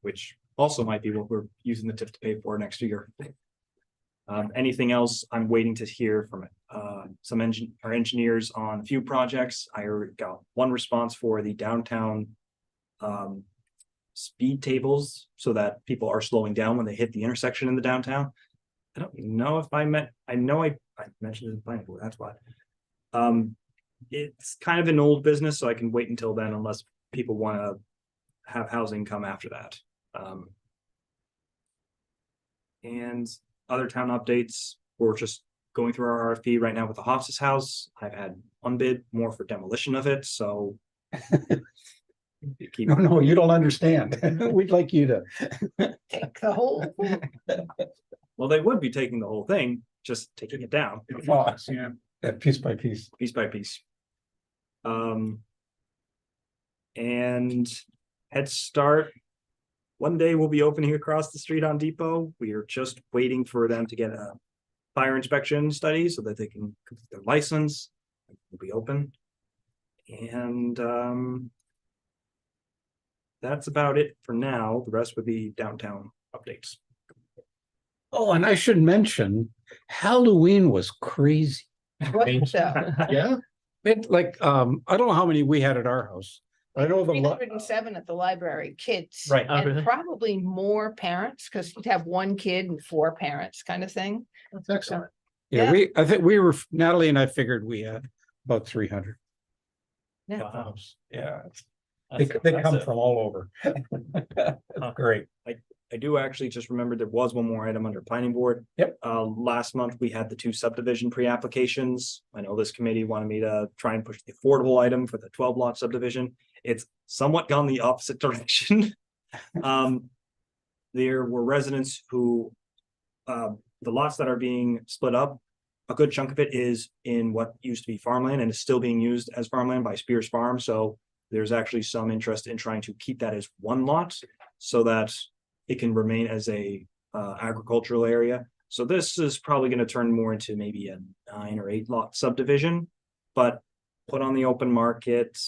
[SPEAKER 2] Which also might be what we're using the TIF to pay for next year. Anything else? I'm waiting to hear from some our engineers on a few projects. I already got one response for the downtown speed tables so that people are slowing down when they hit the intersection in the downtown. I don't know if I mentioned it in the planning board, that's why. It's kind of an old business, so I can wait until then unless people want to have housing come after that. And other town updates, we're just going through our RFP right now with the Hofstas House. I've had one bid more for demolition of it, so
[SPEAKER 1] No, you don't understand. We'd like you to take the whole.
[SPEAKER 2] Well, they would be taking the whole thing, just taking it down.
[SPEAKER 4] Yeah.
[SPEAKER 1] Piece by piece.
[SPEAKER 2] Piece by piece. And Head Start. One day we'll be opening across the street on Depot. We are just waiting for them to get a fire inspection study so that they can complete their license. We'll be open. And that's about it for now. The rest would be downtown updates.
[SPEAKER 1] updates. Oh, and I should mention, Halloween was crazy.
[SPEAKER 6] What the?
[SPEAKER 4] Yeah,
[SPEAKER 1] It like, I don't know how many we had at our house. I know the.
[SPEAKER 6] 307 at the library, kids.
[SPEAKER 1] Right.
[SPEAKER 5] Oh, really?
[SPEAKER 6] And probably more parents, because you'd have one kid and 4 parents kind of thing.
[SPEAKER 4] that's excellent.
[SPEAKER 1] Yeah, I think we were, Natalie and I figured we had about 300.
[SPEAKER 6] Yeah.
[SPEAKER 5] Wow.
[SPEAKER 1] Yeah,
[SPEAKER 5] That's
[SPEAKER 1] they come
[SPEAKER 5] impressive.
[SPEAKER 1] from all over. Great.
[SPEAKER 2] I do actually just remember there was one more item under planning board.
[SPEAKER 1] Yep.
[SPEAKER 2] Last month, we had the 2 subdivision pre-applications. I know this committee wanted me to try and push the affordable item for the 12 lot subdivision. It's somewhat gone the opposite direction. There were residents who, the lots that are being split up, a good chunk of it is in what used to be farmland and is still being used as farmland by Spears Farm. So there's actually some interest in trying to keep that as one lot so that it can remain as a agricultural area. So this is probably going to turn more into maybe a 9 or 8 lot subdivision, but put on the open market.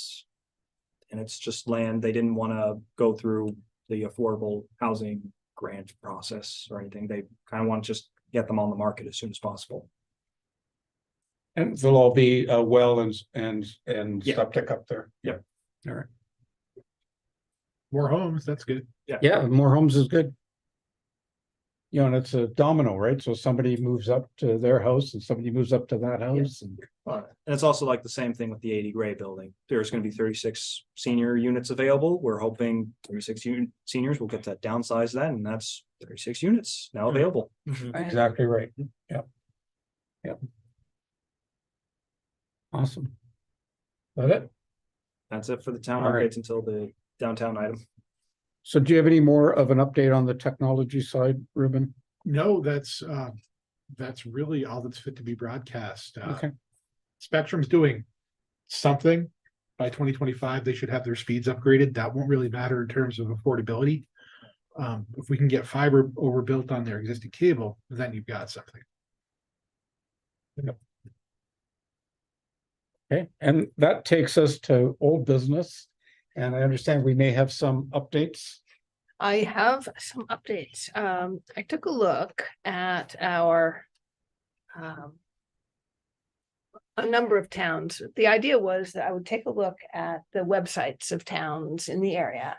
[SPEAKER 2] And it's just land. They didn't want to go through the affordable housing grant process or anything. They kind of want to just get them on the market as soon as possible.
[SPEAKER 1] And they'll all be well and
[SPEAKER 2] Yeah.
[SPEAKER 1] septic up there.
[SPEAKER 2] Yep.
[SPEAKER 1] All right.
[SPEAKER 4] More homes, that's good.
[SPEAKER 1] Yeah, more homes is good. You know, and it's a domino, right? So somebody moves up to their house and somebody moves up to that house and.
[SPEAKER 2] And it's also like the same thing with the 80 Gray building. There's going to be 36 senior units available. We're hoping 36 seniors will get that downsize that, and that's 36 units now available.
[SPEAKER 5] Mhm.
[SPEAKER 6] Right.
[SPEAKER 1] Exactly right. Yep. Yep. Awesome. That it?
[SPEAKER 2] That's it for the town
[SPEAKER 1] All right.
[SPEAKER 2] updates until the downtown item.
[SPEAKER 1] So do you have any more of an update on the technology side, Ruben?
[SPEAKER 4] No, that's really all that's fit to be broadcast.
[SPEAKER 1] Okay.
[SPEAKER 4] Spectrum's doing something. By 2025, they should have their speeds upgraded. That won't really matter in terms of affordability. If we can get fiber overbuilt on their existing cable, then you've got something.
[SPEAKER 1] Okay, and that takes us to old business. And I understand we may have some updates.
[SPEAKER 6] I have some updates. I took a look at our a number of towns. The idea was that I would take a look at the websites of towns in the area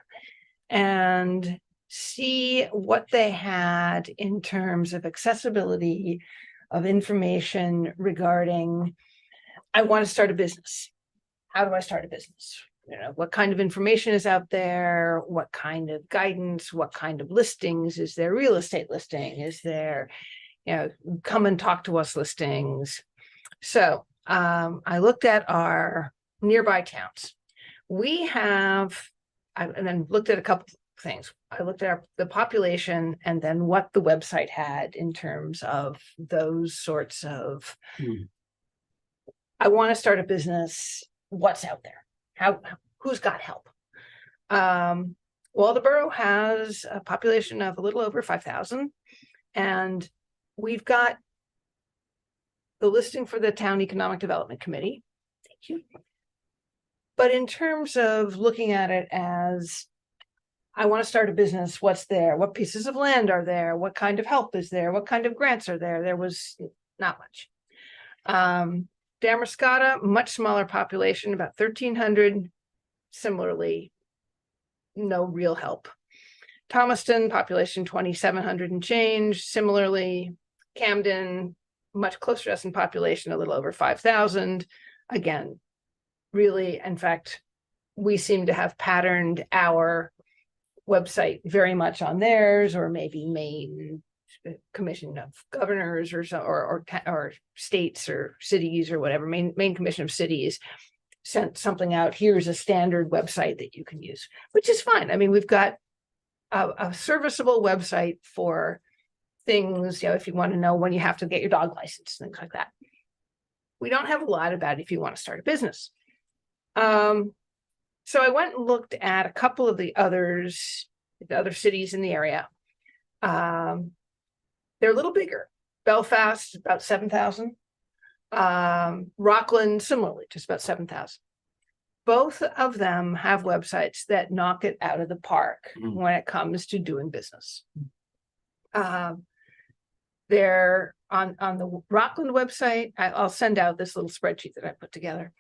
[SPEAKER 6] and see what they had in terms of accessibility of information regarding, I want to start a business. How do I start a business? You know, what kind of information is out there? What kind of guidance? What kind of listings? Is there real estate listing? Is there, you know, come and talk to us listings? So I looked at our nearby towns. We have, and then looked at a couple of things. I looked at the population and then what the website had in terms of those sorts of, I want to start a business. What's out there? Who's got help? Well, the borough has a population of a little over 5,000, and we've got the listing for the Town Economic Development Committee. Thank you. But in terms of looking at it as, I want to start a business, what's there? What pieces of land are there? What kind of help is there? What kind of grants are there? There was not much. Damascotta, much smaller population, about 1,300. Similarly, no real help. Thomaston, population 2,700 and change. Similarly, Camden, much closer to us in population, a little over 5,000. Again, really, in fact, we seem to have patterned our website very much on theirs, or maybe Maine Commission of Governors or so, or states or cities or whatever, Maine Commission of Cities sent something out. Here's a standard website that you can use, which is fine. I mean, we've got a serviceable website for things, you know, if you want to know when you have to get your dog license, things like that. We don't have a lot about if you want to start a business. So I went and looked at a couple of the other cities in the area. They're a little bigger. Belfast, about 7,000. Rockland, similarly, just about 7,000. Both of them have websites that knock it out of the park when it comes to doing business. They're on the Rockland website. I'll send out this little spreadsheet that I put together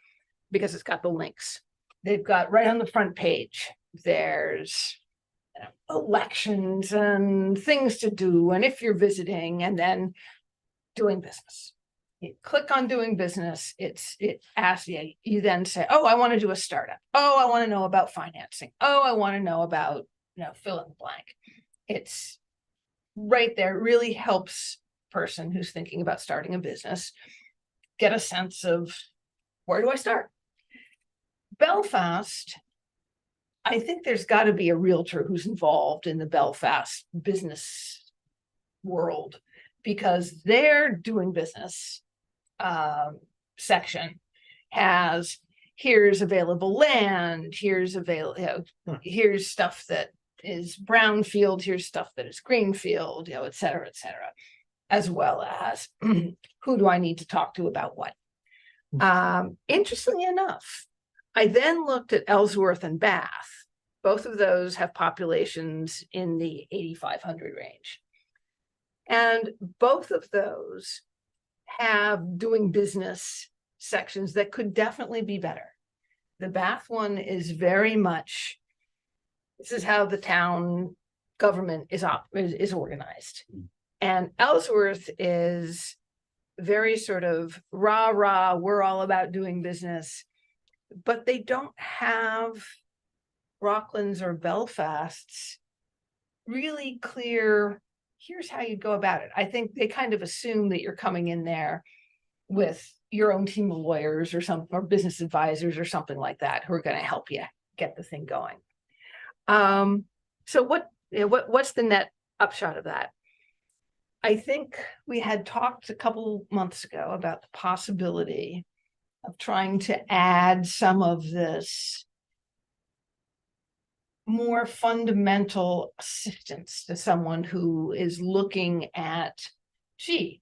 [SPEAKER 6] because it's got the links. They've got right on the front page, there's elections and things to do, and if you're visiting, and then doing business. You click on doing business, it asks you, you then say, oh, I want to do a startup. Oh, I want to know about financing. Oh, I want to know about, fill in the blank. It's right there. It really helps person who's thinking about starting a business get a sense of, where do I start? Belfast, I think there's got to be a realtor who's involved in the Belfast business world, because their doing business section has, here's available land, here's here's stuff that is brownfield, here's stuff that is greenfield, et cetera, as well as who do I need to talk to about what. Interestingly enough, I then looked at Ellsworth and Bath. Both of those have populations in the 8,500 range. And both of those have doing business sections that could definitely be better. The Bath one is very much, this is how the town government is organized. And Ellsworth is very sort of rah, we're all about doing business, but they don't have Rockland's or Belfast's really clear, here's how you go about it. I think they kind of assume that you're coming in there with your own team of lawyers or business advisors or something like that who are going to help you get the thing going. So what's the net upshot of that? I think we had talked a couple months ago about the possibility of trying to add some of this more fundamental assistance to someone who is looking at, gee,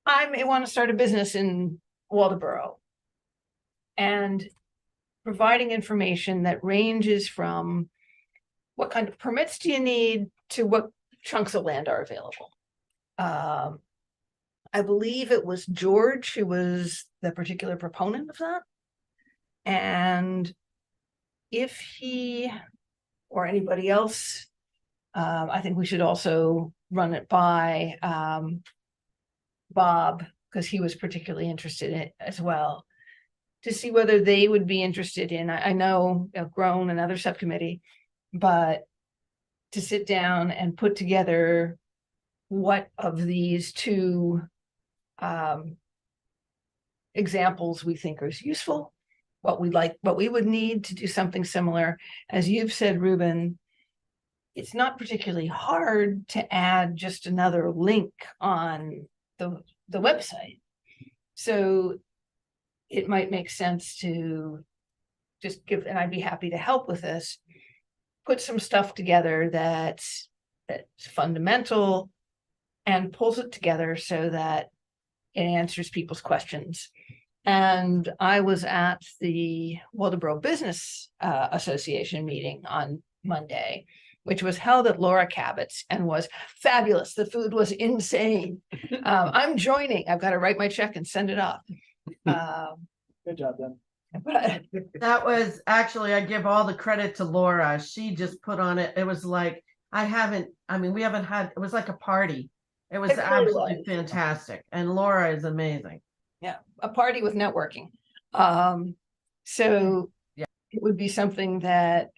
[SPEAKER 6] I may want to start a business in Waldoboro, and providing information that ranges from what kind of permits do you need to what chunks of land are available. I believe it was George who was the particular proponent of that. And if he or anybody else, I think we should also run it by Bob, because he was particularly interested in it as well, to see whether they would be interested in, I know Grown, another subcommittee, but to sit down and put together what of these two examples we think is useful, what we would need to do something similar. As you've said, Ruben, it's not particularly hard to add just another link on the website. So it might make sense to just give, and I'd be happy to help with this, put some stuff together that's fundamental and pulls it together so that it answers people's questions. And I was at the Waldoboro Business Association meeting on Monday, which was held at Laura Cabot's and was fabulous. The food was insane. I'm joining. I've got to write my check and send it off.
[SPEAKER 2] Good job, then.
[SPEAKER 6] But
[SPEAKER 7] That was actually, I give all the credit to Laura. She just put on it. It was like, we haven't had, it was like a party. It was
[SPEAKER 6] It really
[SPEAKER 7] absolutely
[SPEAKER 6] was.
[SPEAKER 7] fantastic. And Laura is amazing.
[SPEAKER 6] yeah, a party with networking. So
[SPEAKER 7] Yeah.
[SPEAKER 6] it would be something that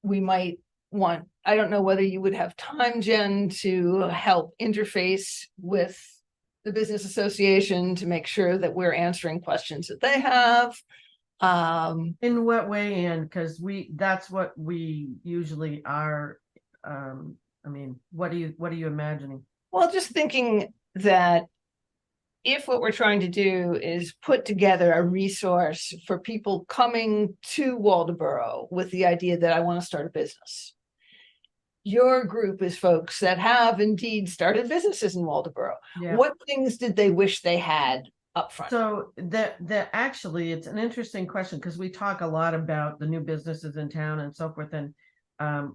[SPEAKER 6] we might want. I don't know whether you would have time, Jen, to help interface with the business association to make sure that we're answering questions that they have.
[SPEAKER 7] In what way, Ann? Because that's what we usually are. What are you imagining?
[SPEAKER 6] Well, just thinking that if what we're trying to do is put together a resource for people coming to Waldoboro with the idea that I want to start a business. Your group is folks that have indeed started businesses in Waldoboro.
[SPEAKER 7] Yeah.
[SPEAKER 6] What things did they wish they had up front?
[SPEAKER 7] So actually, it's an interesting question, because we talk a lot about the new businesses in town and so forth. And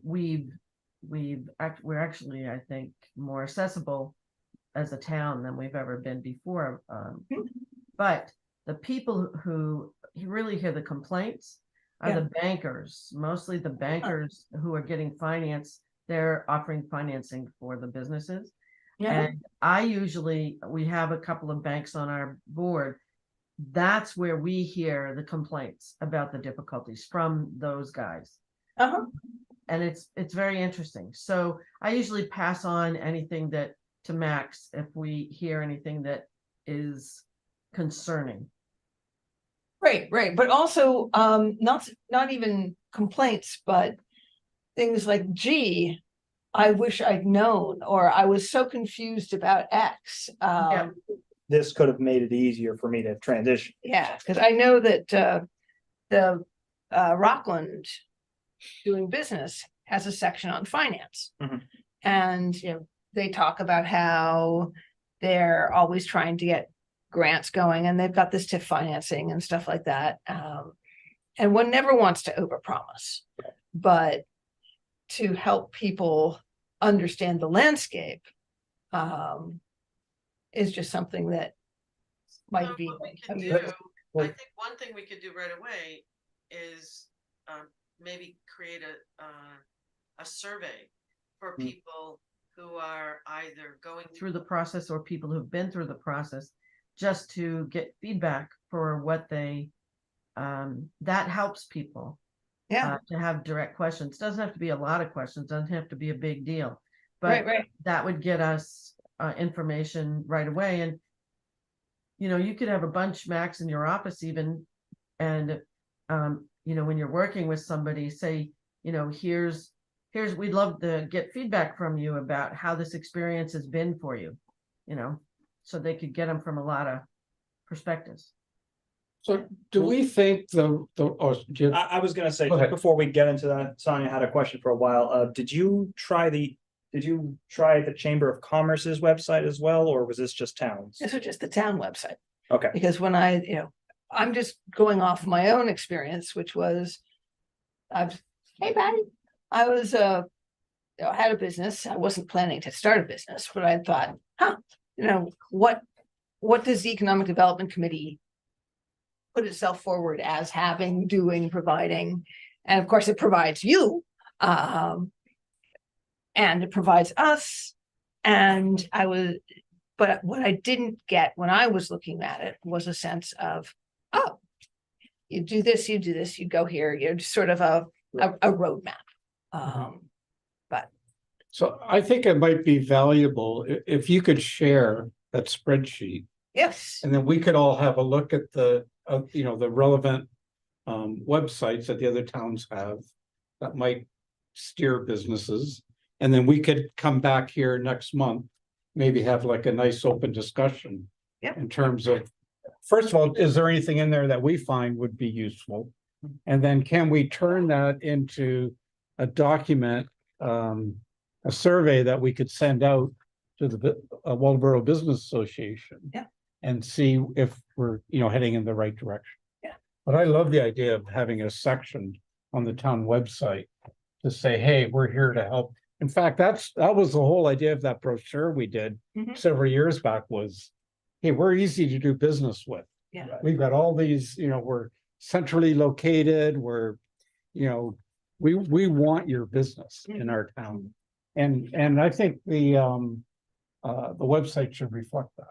[SPEAKER 7] we've we're actually, I think, more accessible as a town than we've ever been before. But the people who you really hear the complaints are the bankers, mostly the bankers who are getting finance. They're offering financing for the businesses.
[SPEAKER 6] Yeah,
[SPEAKER 7] And we have a couple of banks on our board. That's where we hear the complaints about the difficulties from those guys.
[SPEAKER 6] uh-huh,
[SPEAKER 7] And it's very interesting. So I usually pass on anything to Max if we hear anything that is concerning.
[SPEAKER 6] right, but also, not even complaints, but things like, gee, I wish I'd known, or I was so confused about X.
[SPEAKER 2] This could have made it easier for me to transition.
[SPEAKER 6] Yeah, because I know that the Rockland doing business has a section on finance.
[SPEAKER 2] Mhm.
[SPEAKER 6] And they talk about how they're always trying to get grants going, and they've got this TIF financing and stuff like that. And one never wants to overpromise, but to help people understand the landscape is just something that might
[SPEAKER 7] So
[SPEAKER 6] be.
[SPEAKER 7] what we can
[SPEAKER 6] I mean,
[SPEAKER 7] do, I
[SPEAKER 2] well-
[SPEAKER 7] think one thing we could do right away is maybe create a survey for
[SPEAKER 2] Mm.
[SPEAKER 7] people who are either going through the process or people who've been through the process, just to get feedback for what that helps people.
[SPEAKER 6] Yeah,
[SPEAKER 7] To have direct questions. Doesn't have to be a lot of questions, doesn't have to be a big deal.
[SPEAKER 6] right,
[SPEAKER 7] But
[SPEAKER 6] right.
[SPEAKER 7] that would get us information right away. And you could have a bunch, Max, in your office even, and when you're working with somebody, say, here's we'd love to get feedback from you about how this experience has been for you, so they could get them from a lot of perspectives.
[SPEAKER 1] So do we think Jim,
[SPEAKER 2] I was gonna say,
[SPEAKER 1] Go ahead.
[SPEAKER 2] before we get into that, Sonia had a question for a while. Did you try the Chamber of Commerce's website as well, or was this just towns?
[SPEAKER 6] This was just the town website.
[SPEAKER 2] Okay.
[SPEAKER 6] Because when I'm just going off my own experience, which was, hey, Patty, I was, I had a business. I wasn't planning to start a business, but I thought, what does the Economic Development Committee put itself forward as having, doing, providing? And of course, it provides you, and it provides us. And but what I didn't get when I was looking at it was a sense of, oh, you do this, you go here, you're just sort of a roadmap.
[SPEAKER 1] so I think it might be valuable if you could share that spreadsheet.
[SPEAKER 6] Yes,
[SPEAKER 1] And then we could all have a look at the relevant websites that the other towns have that might steer businesses. And then we could come back here next month, maybe have like a nice open discussion.
[SPEAKER 6] Yep.
[SPEAKER 1] In terms of, first of all, is there anything in there that we find would be useful? And then can we turn that into a document, a survey that we could send out to the Waldeboro Business Association?
[SPEAKER 6] Yeah.
[SPEAKER 1] And see if we're, heading in the right direction.
[SPEAKER 6] Yeah.
[SPEAKER 1] But I love the idea of having a section on the town website to say, hey, we're here to help. In fact, that was the whole idea of that brochure we did
[SPEAKER 6] Mhm.
[SPEAKER 1] several years back was, hey, we're easy to do business with.
[SPEAKER 6] Yeah.
[SPEAKER 1] We've got all these, we're centrally located, we're, we want your business in our town. And I think the website should reflect that.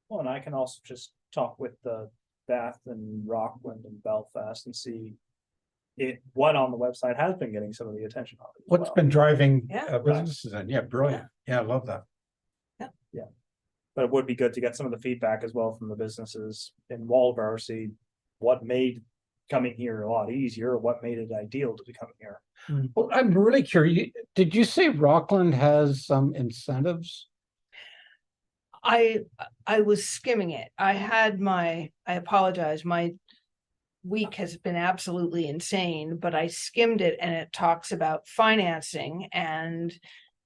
[SPEAKER 2] Well, and I can also just talk with the Bath and Rockland and Belfast and see what on the website has been getting some of the attention on it as
[SPEAKER 1] What's
[SPEAKER 2] well.
[SPEAKER 1] been driving
[SPEAKER 6] Yeah.
[SPEAKER 1] businesses in? Yeah, brilliant. Yeah, I love that.
[SPEAKER 2] But it would be good to get some of the feedback as well from the businesses in Waldeboro, see what made coming here a lot easier, what made it ideal to be coming here.
[SPEAKER 1] Well, I'm really curious. Did you say Rockland has some incentives?
[SPEAKER 6] I was skimming it. I apologize, my week has been absolutely insane, but I skimmed it and it talks about financing and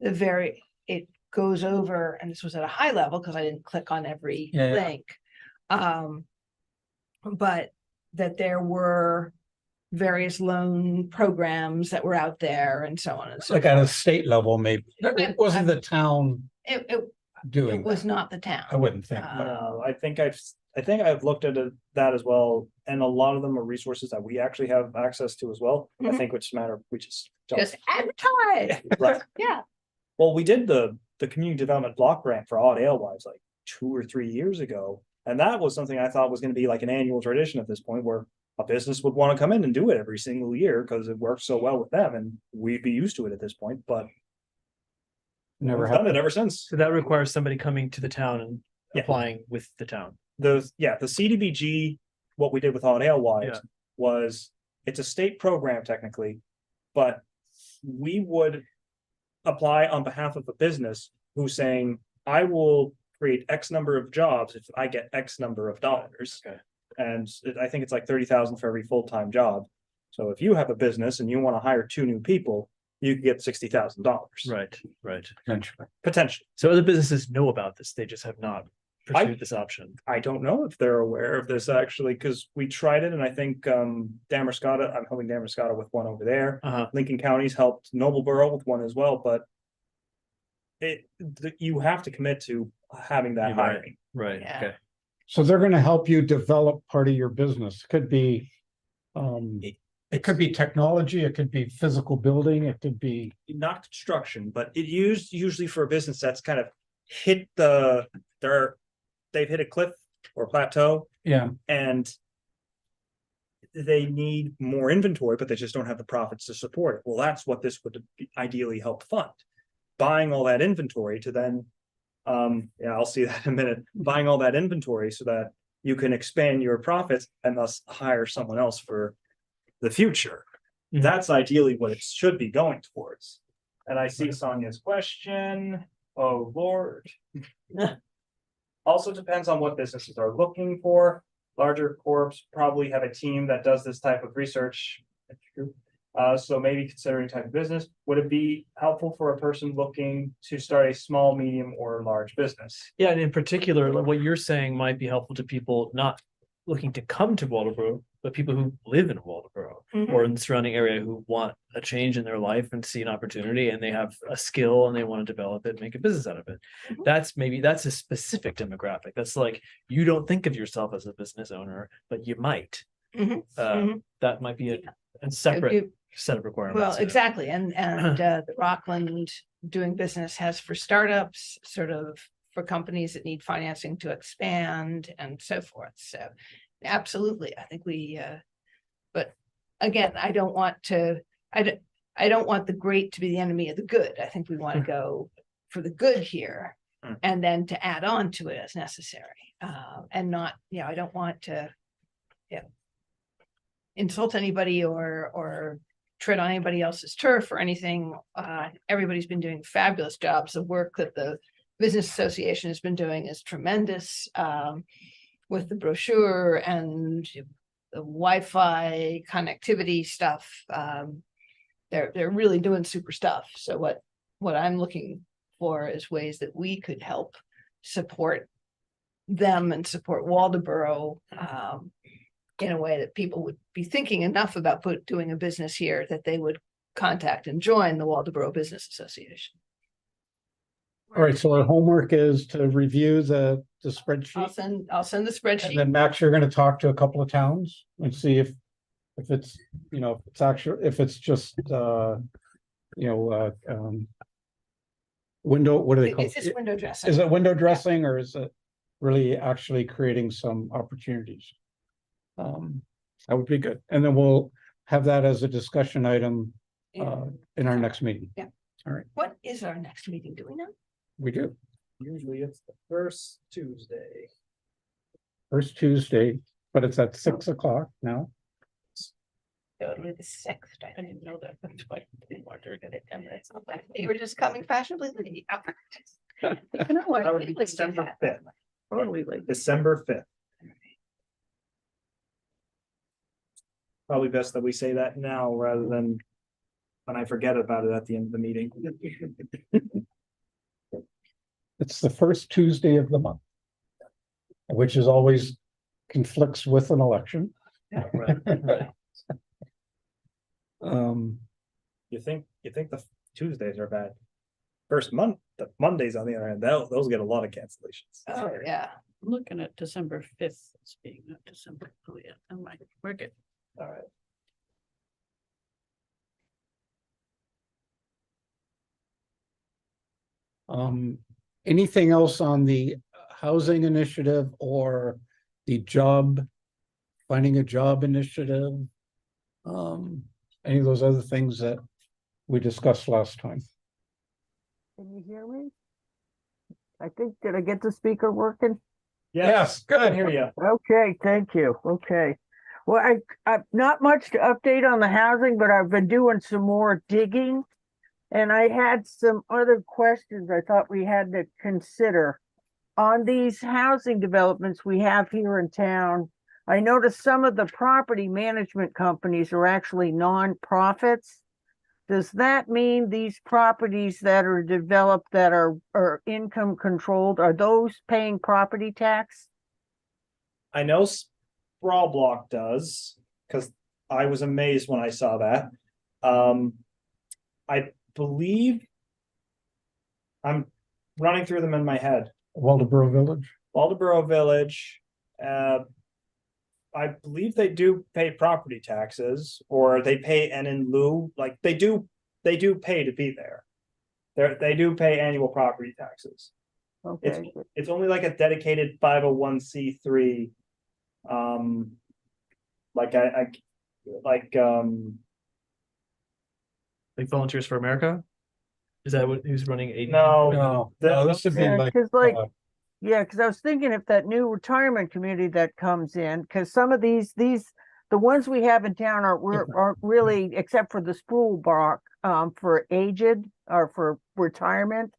[SPEAKER 6] it goes over, and this was at a high level because I didn't click on every
[SPEAKER 1] Yeah.
[SPEAKER 6] link. But that there were various loan programs that were out there and so on and so.
[SPEAKER 1] Like at a state level, maybe. It wasn't the town
[SPEAKER 6] It
[SPEAKER 1] doing
[SPEAKER 6] was
[SPEAKER 1] that.
[SPEAKER 6] not the town.
[SPEAKER 1] I wouldn't think.
[SPEAKER 2] No, I think I've looked at that as well, and a lot of them are resources that we actually have access to as well. I
[SPEAKER 6] Mhm.
[SPEAKER 2] think which matter, we just. don't-
[SPEAKER 6] Just advertise.
[SPEAKER 2] Right.
[SPEAKER 6] Yeah.
[SPEAKER 2] Well, we did the community development block grant for Odd Alewives like 2 or 3 years ago. And that was something I thought was gonna be like an annual tradition at this point where a business would want to come in and do it every single year because it works so well with them and we'd be used to it at this point, but.
[SPEAKER 1] Never
[SPEAKER 2] we've done
[SPEAKER 1] happened.
[SPEAKER 2] it ever since.
[SPEAKER 5] So that requires somebody coming to the town and
[SPEAKER 2] Yeah.
[SPEAKER 5] applying with the town.
[SPEAKER 2] The CDBG, what we did with Odd Alewives
[SPEAKER 5] Yeah.
[SPEAKER 2] was, it's a state program technically, but we would apply on behalf of a business who's saying, I will create X number of jobs if I get X number of dollars.
[SPEAKER 5] Okay.
[SPEAKER 2] And I think it's like 30,000 for every full-time job. So if you have a business and you want to hire 2 new people, you could get $60,000.
[SPEAKER 5] Right, right.
[SPEAKER 1] Potentially.
[SPEAKER 2] Potentially.
[SPEAKER 5] So other businesses know about this, they just have not
[SPEAKER 2] I-
[SPEAKER 5] pursued this option.
[SPEAKER 2] I don't know if they're aware of this actually, because we tried it and I think Damascotta, I'm helping Damascotta with one over there.
[SPEAKER 5] Uh-huh.
[SPEAKER 2] Lincoln County's helped Noblesboro with one as well, but you have to commit to having that
[SPEAKER 5] You're right.
[SPEAKER 2] hiring.
[SPEAKER 5] Right,
[SPEAKER 6] Yeah.
[SPEAKER 5] okay.
[SPEAKER 1] So they're gonna help you develop part of your business. Could be. It could be technology, it could be physical building, it could be.
[SPEAKER 2] Not construction, but it used usually for a business that's kind of hit they've hit a cliff or plateau
[SPEAKER 1] Yeah.
[SPEAKER 2] and they need more inventory, but they just don't have the profits to support it. Well, that's what this would ideally help fund. Buying all that inventory to then, I'll see that in a minute, buying all that inventory so that you can expand your profits and thus hire someone else for the future.
[SPEAKER 5] Mhm.
[SPEAKER 2] That's ideally what it should be going towards. And I see Sonia's question. Oh, Lord. Also depends on what businesses are looking for. Larger corps probably have a team that does this type of research. So maybe considering type of business, would it be helpful for a person looking to start a small, medium, or large business?
[SPEAKER 5] Yeah, and in particular, like what you're saying might be helpful to people not looking to come to Waldoboro, but people who live in Waldoboro
[SPEAKER 6] Mhm.
[SPEAKER 5] or in the surrounding area who want a change in their life and see an opportunity and they have a skill and they want to develop it, make a business out of it.
[SPEAKER 6] Mhm.
[SPEAKER 5] That's a specific demographic. That's like, you don't think of yourself as a business owner, but you might.
[SPEAKER 6] Mhm. Mhm.
[SPEAKER 5] That might be a
[SPEAKER 6] You-
[SPEAKER 5] separate set of requirements.
[SPEAKER 6] Well,
[SPEAKER 5] yeah.
[SPEAKER 6] exactly, and the Rockland doing business has for startups, sort of for companies that need financing to expand and so forth, so. Absolutely, I think but again, I don't want the great to be the enemy of the good, I think we want to go for the good here.
[SPEAKER 2] Mm.
[SPEAKER 6] And then to add on to it as necessary, and not, I don't want to. Insult anybody or tread on anybody else's turf or anything. Everybody's been doing fabulous jobs. The work that the Business Association has been doing is tremendous. With the brochure and the Wi-Fi connectivity stuff. They're really doing super stuff. So what I'm looking for is ways that we could help support them and support Waldoboro in a way that people would be thinking enough about doing a business here that they would contact and join the Waldoboro Business Association.
[SPEAKER 1] All right, so our homework is to review the
[SPEAKER 6] I'll
[SPEAKER 1] spreadsheet.
[SPEAKER 6] send the
[SPEAKER 1] And
[SPEAKER 6] spreadsheet.
[SPEAKER 1] then Max, you're gonna talk to a couple of towns and see if it's, if it's actually, if it's just, window, what do they call
[SPEAKER 6] It's just
[SPEAKER 1] it?
[SPEAKER 6] window dressing.
[SPEAKER 1] Is it window dressing or is it really actually creating some opportunities? That would be good. And then we'll have that as a discussion item,
[SPEAKER 6] Yeah.
[SPEAKER 1] in our next meeting.
[SPEAKER 6] Yeah.
[SPEAKER 1] All right,
[SPEAKER 6] What is our next meeting? Do we know?
[SPEAKER 1] we do.
[SPEAKER 2] Usually it's the first Tuesday.
[SPEAKER 1] First Tuesday, but it's at 6 o'clock now.
[SPEAKER 6] It'll be the 6th. I didn't know that. That's why I didn't want to get it 10 minutes. You were just coming fashionably late. You know what?
[SPEAKER 2] That would be
[SPEAKER 6] Let's do
[SPEAKER 2] December
[SPEAKER 6] that.
[SPEAKER 2] 5th.
[SPEAKER 6] Totally late.
[SPEAKER 2] December 5th. Probably best that we say that now rather than when I forget about it at the end of the meeting.
[SPEAKER 1] It's the first Tuesday of the month. Which is always conflicts with an election.
[SPEAKER 5] Right, right.
[SPEAKER 2] You think the Tuesdays are bad? The Mondays on the other hand, those get a lot of cancellations.
[SPEAKER 6] Oh, yeah.
[SPEAKER 8] I'm looking at December 5th as being not December. Oh, yeah, never mind. We're good.
[SPEAKER 2] All right.
[SPEAKER 1] Anything else on the housing initiative or the finding a job initiative? Any of those other things that we discussed last time?
[SPEAKER 9] Can you hear me? I think, did I get the speaker working?
[SPEAKER 1] Yes,
[SPEAKER 2] I
[SPEAKER 1] good.
[SPEAKER 2] hear you.
[SPEAKER 9] Okay, thank you. Okay. Well, I not much to update on the housing, but I've been doing some more digging. And I had some other questions I thought we had to consider. On these housing developments we have here in town, I noticed some of the property management companies are actually nonprofits. Does that mean these properties that are developed that are income controlled, are those paying property tax?
[SPEAKER 2] I know Sprawl Block does, because I was amazed when I saw that. I believe I'm running through them in my head.
[SPEAKER 1] Waldeboro Village.
[SPEAKER 2] Waldeboro Village, I believe they do pay property taxes, or they pay and in lieu, like they do pay to be there. They do pay annual property taxes.
[SPEAKER 9] Okay,
[SPEAKER 2] It's only like a dedicated 501c3. Like
[SPEAKER 5] Like Volunteers for America? Is that who's running a?
[SPEAKER 2] no,
[SPEAKER 1] This would be
[SPEAKER 9] Yeah,
[SPEAKER 1] like,
[SPEAKER 9] 'cause like,
[SPEAKER 1] uh,
[SPEAKER 9] yeah, because I was thinking if that new retirement community that comes in, because some of these, the ones we have in town aren't really, except for the Sproul Block, for aged or for retirement.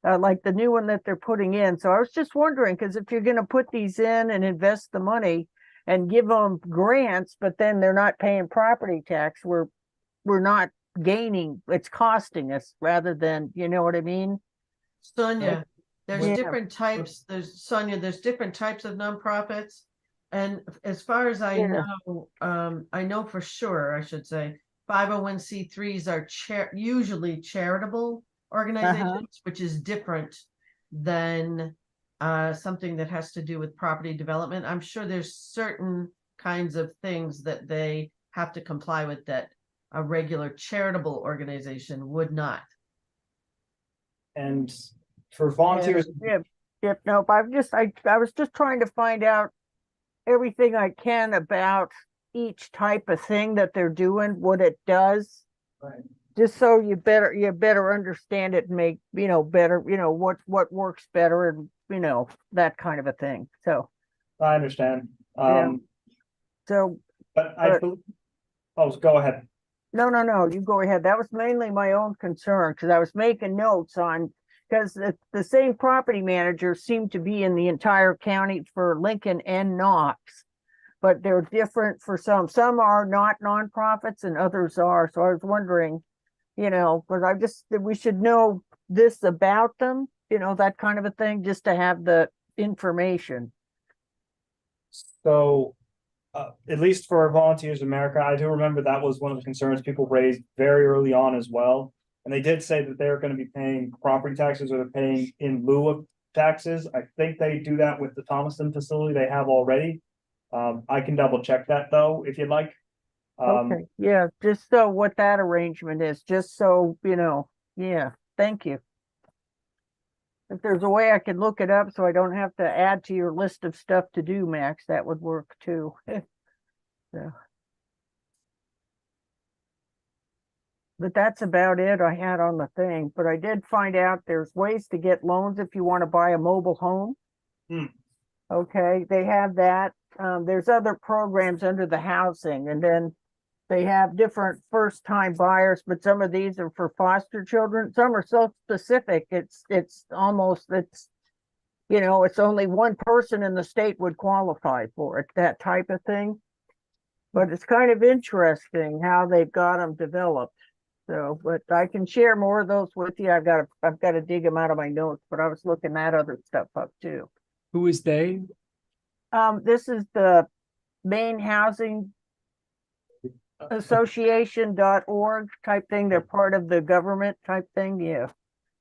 [SPEAKER 9] Like the new one that they're putting in. So I was just wondering, because if you're gonna put these in and invest the money and give them grants, but then they're not paying property tax, we're not gaining, it's costing us rather than, you know what I mean?
[SPEAKER 7] Sonia, there's
[SPEAKER 9] Yeah.
[SPEAKER 7] different types, there's different types of nonprofits. And as far as I
[SPEAKER 9] Yeah.
[SPEAKER 7] know, I know for sure, I should say, 501c3s are usually charitable organizations, which is different than something that has to do with property development. I'm sure there's certain kinds of things that they have to comply with that a regular charitable organization would not.
[SPEAKER 2] and for volunteers,
[SPEAKER 9] Yeah, no, but I was just trying to find out everything I can about each type of thing that they're doing, what it does.
[SPEAKER 2] Right.
[SPEAKER 9] Just so you better understand it and make, better, what works better and, that kind of a thing. So,
[SPEAKER 2] I understand.
[SPEAKER 9] Yeah. so,
[SPEAKER 2] But
[SPEAKER 9] But-
[SPEAKER 2] go ahead.
[SPEAKER 9] no, you go ahead. That was mainly my own concern, because I was making notes on, because the same property managers seem to be in the entire county for Lincoln and Knox. But they're different for some. Some are not nonprofits and others are. So I was wondering, because we should know this about them, that kind of a thing, just to have the information.
[SPEAKER 2] So, at least for Volunteers America, I do remember that was one of the concerns people raised very early on as well. And they did say that they're going to be paying property taxes, or they're paying in lieu of taxes. I think they do that with the Thomaston facility they have already. I can double check that though, if you'd like.
[SPEAKER 9] Okay, yeah, just so what that arrangement is, just so, yeah, thank you. If there's a way I can look it up so I don't have to add to your list of stuff to do, Max, that would work too. So. But that's about it I had on the thing, but I did find out there's ways to get loans if you want to buy a mobile home. Okay, they have that. There's other programs under the housing, and then they have different first-time buyers, but some of these are for foster children. Some are so specific, it's only one person in the state would qualify for it, that type of thing. But it's kind of interesting how they've got them developed. So, but I can share more of those with you. I've got to dig them out of my notes, but I was looking that other stuff up too.
[SPEAKER 5] Who is they?
[SPEAKER 9] This is the main housing association.org type thing. They're part of the government type thing, yeah.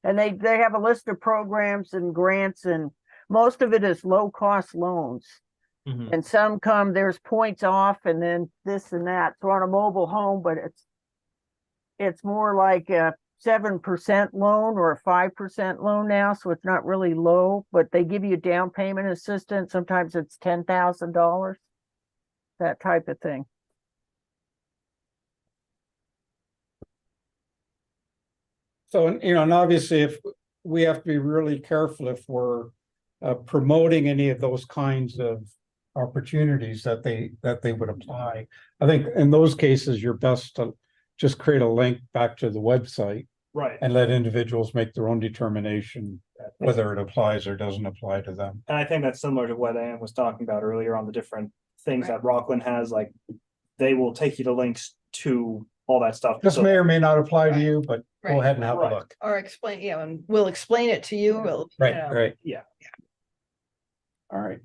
[SPEAKER 9] And they have a list of programs and grants, and most of it is low-cost loans.
[SPEAKER 5] Mhm.
[SPEAKER 9] And some there's points off and then this and that. So on a mobile home, but it's more like a 7% loan or a 5% loan now, so it's not really low, but they give you down payment assistance. Sometimes it's $10,000, that type of thing.
[SPEAKER 1] So, and obviously if we have to be really careful if we're promoting any of those kinds of opportunities that they would apply. I think in those cases, you're best to just create a link back to the website
[SPEAKER 2] Right.
[SPEAKER 1] and let individuals make their own determination whether it applies or doesn't apply to them.
[SPEAKER 2] And I think that's similar to what Ann was talking about earlier on the different things that Rockland has, like they will take you to links to all that stuff.
[SPEAKER 1] This
[SPEAKER 2] So-
[SPEAKER 1] may or may not apply to you, but go
[SPEAKER 6] Right.
[SPEAKER 1] ahead and have a
[SPEAKER 2] Right.
[SPEAKER 1] look.
[SPEAKER 6] Or explain, yeah, and we'll explain it to you, we'll, you
[SPEAKER 1] Right,
[SPEAKER 6] know.
[SPEAKER 1] right.
[SPEAKER 2] Yeah.
[SPEAKER 1] All right,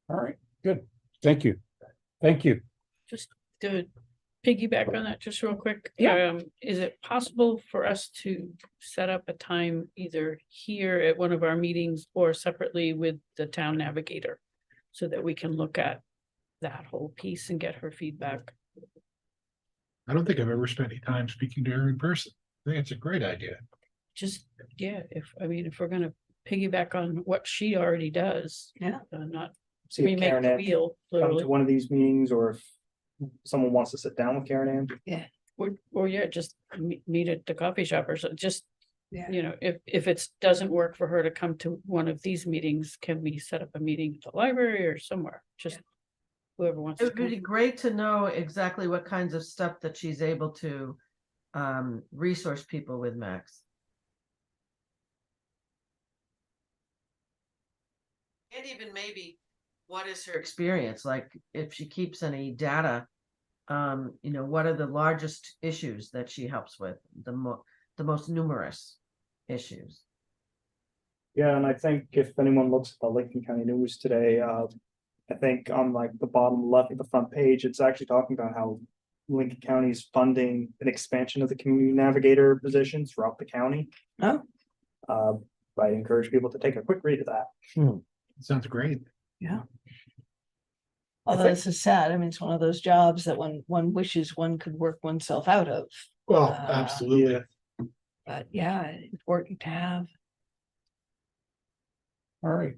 [SPEAKER 1] all right, good. Thank you. Thank you.
[SPEAKER 8] Just to piggyback on that just real quick.
[SPEAKER 6] Yeah.
[SPEAKER 8] Is it possible for us to set up a time either here at one of our meetings or separately with the town navigator? So that we can look at that whole piece and get her feedback.
[SPEAKER 4] I don't think I've ever spent any time speaking to her in person. I think it's a great idea.
[SPEAKER 8] Just, yeah, if we're gonna piggyback on what she already does.
[SPEAKER 6] Yeah.
[SPEAKER 8] Not
[SPEAKER 2] See if
[SPEAKER 8] remake
[SPEAKER 2] Karen
[SPEAKER 8] the
[SPEAKER 2] Ann
[SPEAKER 8] wheel,
[SPEAKER 2] come to
[SPEAKER 8] literally,
[SPEAKER 2] one of these meetings, or if someone wants to sit down with Karen Ann.
[SPEAKER 8] or yeah, just meet at the coffee shop or so, just.
[SPEAKER 6] Yeah.
[SPEAKER 8] You know, if it doesn't work for her to come to one of these meetings, can we set up a meeting at the library or somewhere? Just whoever wants
[SPEAKER 7] It
[SPEAKER 8] to
[SPEAKER 7] would be
[SPEAKER 8] come.
[SPEAKER 7] great to know exactly what kinds of stuff that she's able to resource people with, Max. And even maybe, what is her experience, like if she keeps any data, what are the largest issues that she helps with, the most numerous issues?
[SPEAKER 2] Yeah, and I think if anyone looks at the Lincoln County News today, I think on like the bottom left of the front page, it's actually talking about how Lincoln County is funding an expansion of the community navigator positions throughout the county.
[SPEAKER 6] Oh.
[SPEAKER 2] I encourage people to take a quick read of that.
[SPEAKER 4] Sounds great.
[SPEAKER 6] Although this is sad, I mean, it's one of those jobs that one wishes one could work oneself out of,
[SPEAKER 4] Well,
[SPEAKER 6] Uh,
[SPEAKER 4] absolutely.
[SPEAKER 6] but yeah, important to have.
[SPEAKER 1] All right.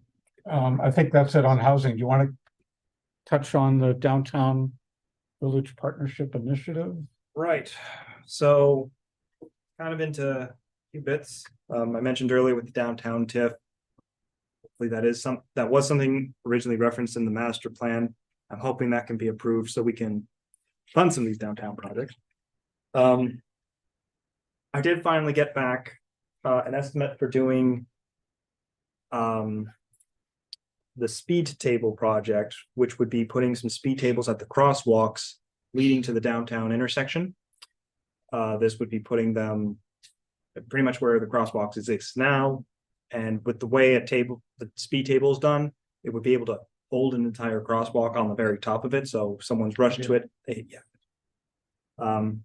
[SPEAKER 1] I think that's it on housing. Do you want to touch on the downtown village partnership initiative?
[SPEAKER 2] Right, so kind of into a few bits. I mentioned earlier with the downtown TIF. Hopefully that was something originally referenced in the master plan. I'm hoping that can be approved so we can fund some of these downtown projects. I did finally get back an estimate for doing the speed table project, which would be putting some speed tables at the crosswalks leading to the downtown intersection. This would be putting them pretty much where the crosswalks exist now. And with the way the speed table is done, it would be able to hold an entire crosswalk on the very top of it. So if someone's rushed to it, and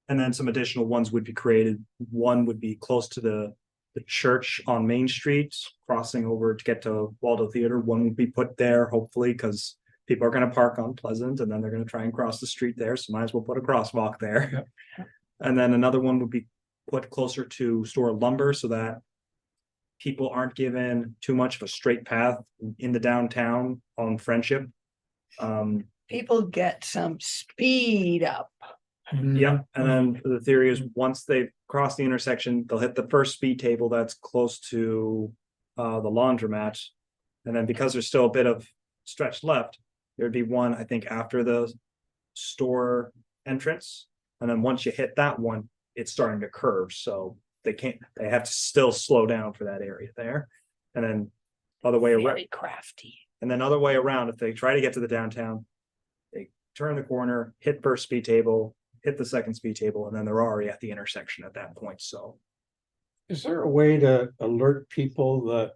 [SPEAKER 2] then some additional ones would be created. One would be close to the church on Main Street, crossing over to get to Waldo Theater. One would be put there, hopefully, because people are going to park on Pleasant and then they're going to try and cross the street there. So might as well put a crosswalk there. And then another one would be put closer to Store Lumber so that people aren't given too much of a straight path in the downtown on Friendship.
[SPEAKER 6] People get some speed up.
[SPEAKER 2] Yeah, and then the theory is once they cross the intersection, they'll hit the first speed table that's close to the laundromat. And then because there's still a bit of stretch left, there'd be one, I think, after the store entrance. And then once you hit that one, it's starting to curve. So they have to still slow down for that area there. And then other way around.
[SPEAKER 6] Very crafty.
[SPEAKER 2] And then other way around, if they try to get to the downtown, they turn the corner, hit first speed table, hit the second speed table, and then they're already at the intersection at that point. So
[SPEAKER 1] Is there a way to alert people that,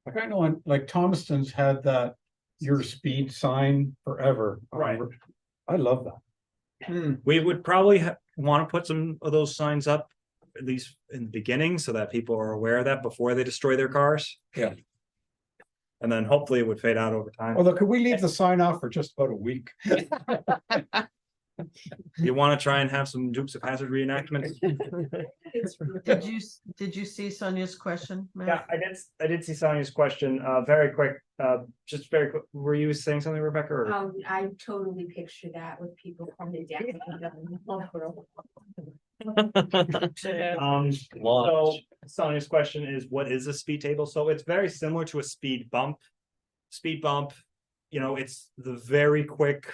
[SPEAKER 1] like I know, like Thomaston's had that your speed sign forever.
[SPEAKER 2] Right.
[SPEAKER 1] I love that.
[SPEAKER 2] We would probably want to put some of those signs up, at least in the beginning, so that people are aware of that before they destroy their cars.
[SPEAKER 1] Yeah.
[SPEAKER 2] And then hopefully it would fade out over time.
[SPEAKER 1] Although, could we leave the sign off for just about a week?
[SPEAKER 2] You want to try and have some Dukes of Hazzard reenactments?
[SPEAKER 7] Did you see Sonia's question? Matt?
[SPEAKER 2] Yeah, I did see Sonia's question, very quick, just very quick, were you saying something, Rebecca, or?
[SPEAKER 3] I totally picture that with people coming down.
[SPEAKER 2] So Sonia's question is, what is a speed table? So it's very similar to a speed bump. Speed bump, you know, it's the very quick.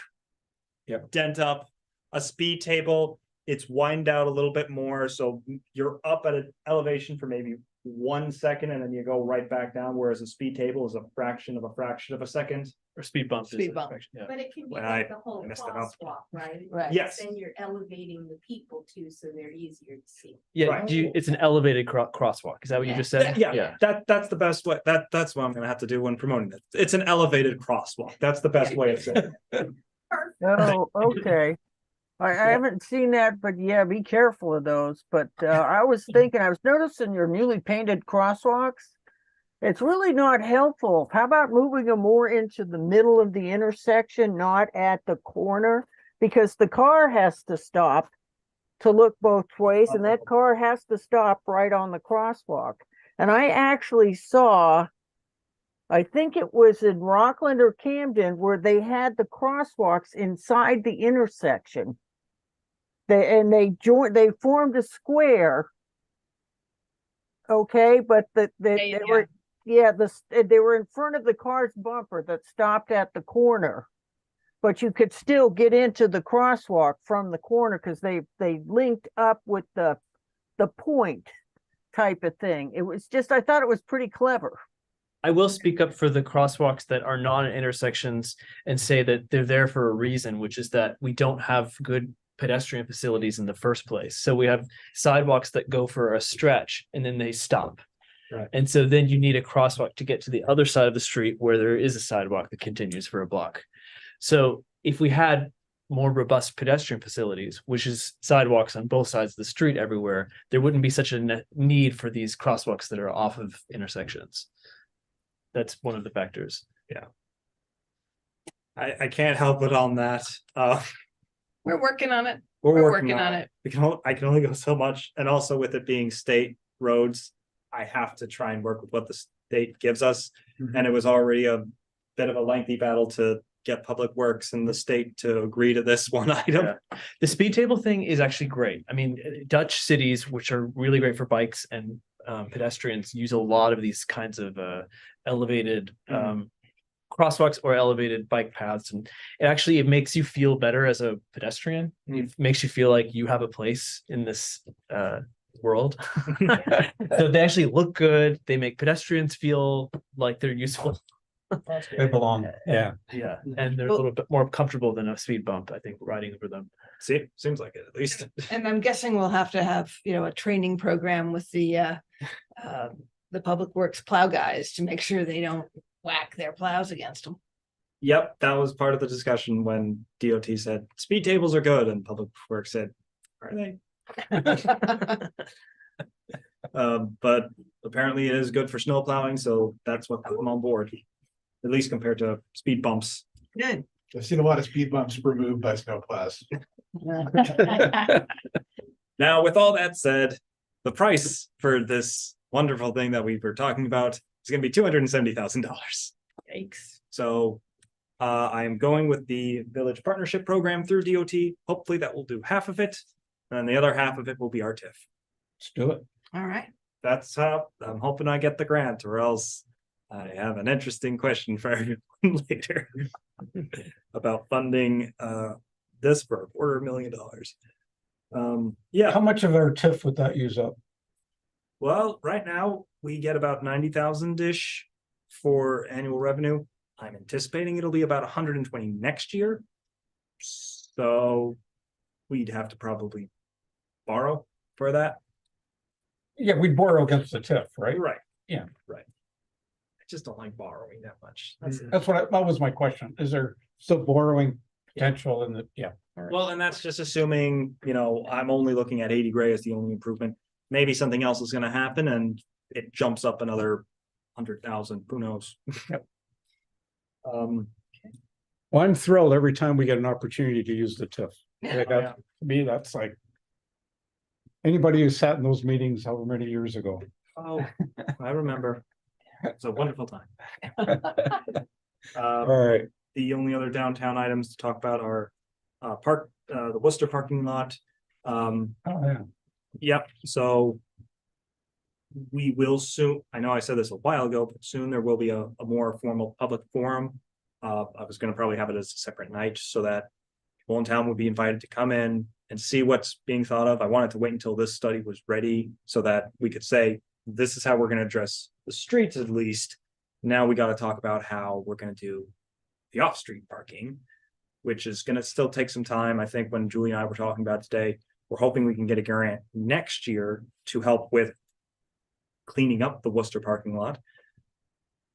[SPEAKER 1] Yep.
[SPEAKER 2] Dent up. A speed table, it's wind out a little bit more, so you're up at an elevation for maybe 1 second and then you go right back down, whereas a speed table is a fraction of a second.
[SPEAKER 5] Or speed bump.
[SPEAKER 6] Speed bump.
[SPEAKER 5] Yeah.
[SPEAKER 3] But it can be
[SPEAKER 2] When
[SPEAKER 3] like
[SPEAKER 2] I
[SPEAKER 3] the whole
[SPEAKER 2] messed it up.
[SPEAKER 3] crosswalk, right?
[SPEAKER 6] Right.
[SPEAKER 2] Yes.
[SPEAKER 3] Then you're elevating the people too, so they're easier to see.
[SPEAKER 5] Yeah,
[SPEAKER 2] Right.
[SPEAKER 5] it's an elevated crosswalk. Is that what you just said?
[SPEAKER 2] Yeah, that's the best way. That's what I'm gonna have to do when promoting it. It's an elevated crosswalk. That's the best way of saying it.
[SPEAKER 9] Oh, okay. I haven't seen that, but yeah, be careful of those. But I was thinking, I was noticing your newly painted crosswalks. It's really not helpful. How about moving them more into the middle of the intersection, not at the corner? Because the car has to stop to look both ways, and that car has to stop right on the crosswalk. And I actually saw, I think it was in Rockland or Camden, where they had the crosswalks inside the intersection. They formed a square. Okay, but they were, they were in front of the car's bumper that stopped at the corner. But you could still get into the crosswalk from the corner because they linked up with the point type of thing. It was just, I thought it was pretty clever.
[SPEAKER 5] I will speak up for the crosswalks that are not at intersections and say that they're there for a reason, which is that we don't have good pedestrian facilities in the first place. So we have sidewalks that go for a stretch and then they stop.
[SPEAKER 2] Right.
[SPEAKER 5] And so then you need a crosswalk to get to the other side of the street where there is a sidewalk that continues for a block. So if we had more robust pedestrian facilities, which is sidewalks on both sides of the street everywhere, there wouldn't be such a need for these crosswalks that are off of intersections. That's one of the factors.
[SPEAKER 2] Yeah. I can't help it on that.
[SPEAKER 6] We're working on it.
[SPEAKER 2] We're
[SPEAKER 6] working on it.
[SPEAKER 2] I can only go so much, and also with it being state roads, I have to try and work with what the state gives us. And it was already a bit of a lengthy battle to get Public Works and the state to agree to this one item.
[SPEAKER 5] Yeah. The speed table thing is actually great. I mean, Dutch cities, which are really great for bikes and pedestrians, use a lot of these kinds of elevated crosswalks or elevated bike paths, and it makes you feel better as a pedestrian. It makes you feel like you have a place in this world. So they actually look good. They make pedestrians feel like they're useful.
[SPEAKER 1] They belong. Yeah.
[SPEAKER 5] Yeah, and they're a little bit more comfortable than a speed bump, I think, riding over them.
[SPEAKER 2] See, seems like it at least.
[SPEAKER 6] And I'm guessing we'll have to have, a training program with the Public Works plow guys to make sure they don't whack their plows against them.
[SPEAKER 2] Yep, that was part of the discussion when DOT said speed tables are good, and Public Works said, are they? But apparently it is good for snow plowing, so that's what put them on board, at least compared to speed bumps.
[SPEAKER 6] Good.
[SPEAKER 4] I've seen a lot of speed bumps removed by snowplows.
[SPEAKER 2] Now, with all that said, the price for this wonderful thing that we were talking about is going to be $270,000.
[SPEAKER 8] Yikes.
[SPEAKER 2] So I am going with the Village Partnership Program through DOT. Hopefully that will do half of it, and the other half of it will be our TIF.
[SPEAKER 1] Let's do it.
[SPEAKER 6] All right.
[SPEAKER 2] That's how I'm hoping I get the grant, or else I have an interesting question for everyone later about funding this for $250,000. Yeah.
[SPEAKER 1] How much of our TIF would that use up?
[SPEAKER 2] Well, right now we get about 90,000-ish for annual revenue. I'm anticipating it'll be about 120 next year. So we'd have to probably borrow for that.
[SPEAKER 1] Yeah, we'd borrow against the TIF, right?
[SPEAKER 2] Right.
[SPEAKER 1] Yeah.
[SPEAKER 2] Right. just don't like borrowing that much. That's it.
[SPEAKER 1] That was my question. Is there still borrowing potential in the, yeah. all right.
[SPEAKER 2] Well, and that's just assuming, I'm only looking at 80 gray as the only improvement. Maybe something else is gonna happen and it jumps up another 100,000, who knows?
[SPEAKER 1] Yep.
[SPEAKER 2] Um,
[SPEAKER 1] Well, I'm thrilled every time we get an opportunity to use the TIF. Like,
[SPEAKER 2] Yeah.
[SPEAKER 1] to me, that's like. Anybody who sat in those meetings however many years ago.
[SPEAKER 2] oh, I remember. It's a wonderful time.
[SPEAKER 1] All right,
[SPEAKER 2] The only other downtown items to talk about are the Worcester parking lot.
[SPEAKER 1] oh, yeah.
[SPEAKER 2] Yep, so we will soon, I know I said this a while ago, but soon there will be a more formal public forum. I was gonna probably have it as a separate night so that people in town would be invited to come in and see what's being thought of. I wanted to wait until this study was ready so that we could say, this is how we're gonna address the streets at least. Now we gotta talk about how we're gonna do the off-street parking, which is gonna still take some time. I think when Julie and I were talking about today, we're hoping we can get a grant next year to help with cleaning up the Worcester parking lot.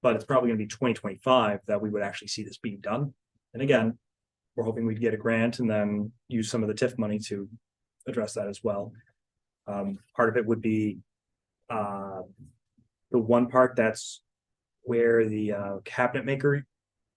[SPEAKER 2] But it's probably gonna be 2025 that we would actually see this being done. And again, we're hoping we'd get a grant and then use some of the TIF money to address that as well. Part of it would be the one part that's where the cabinet maker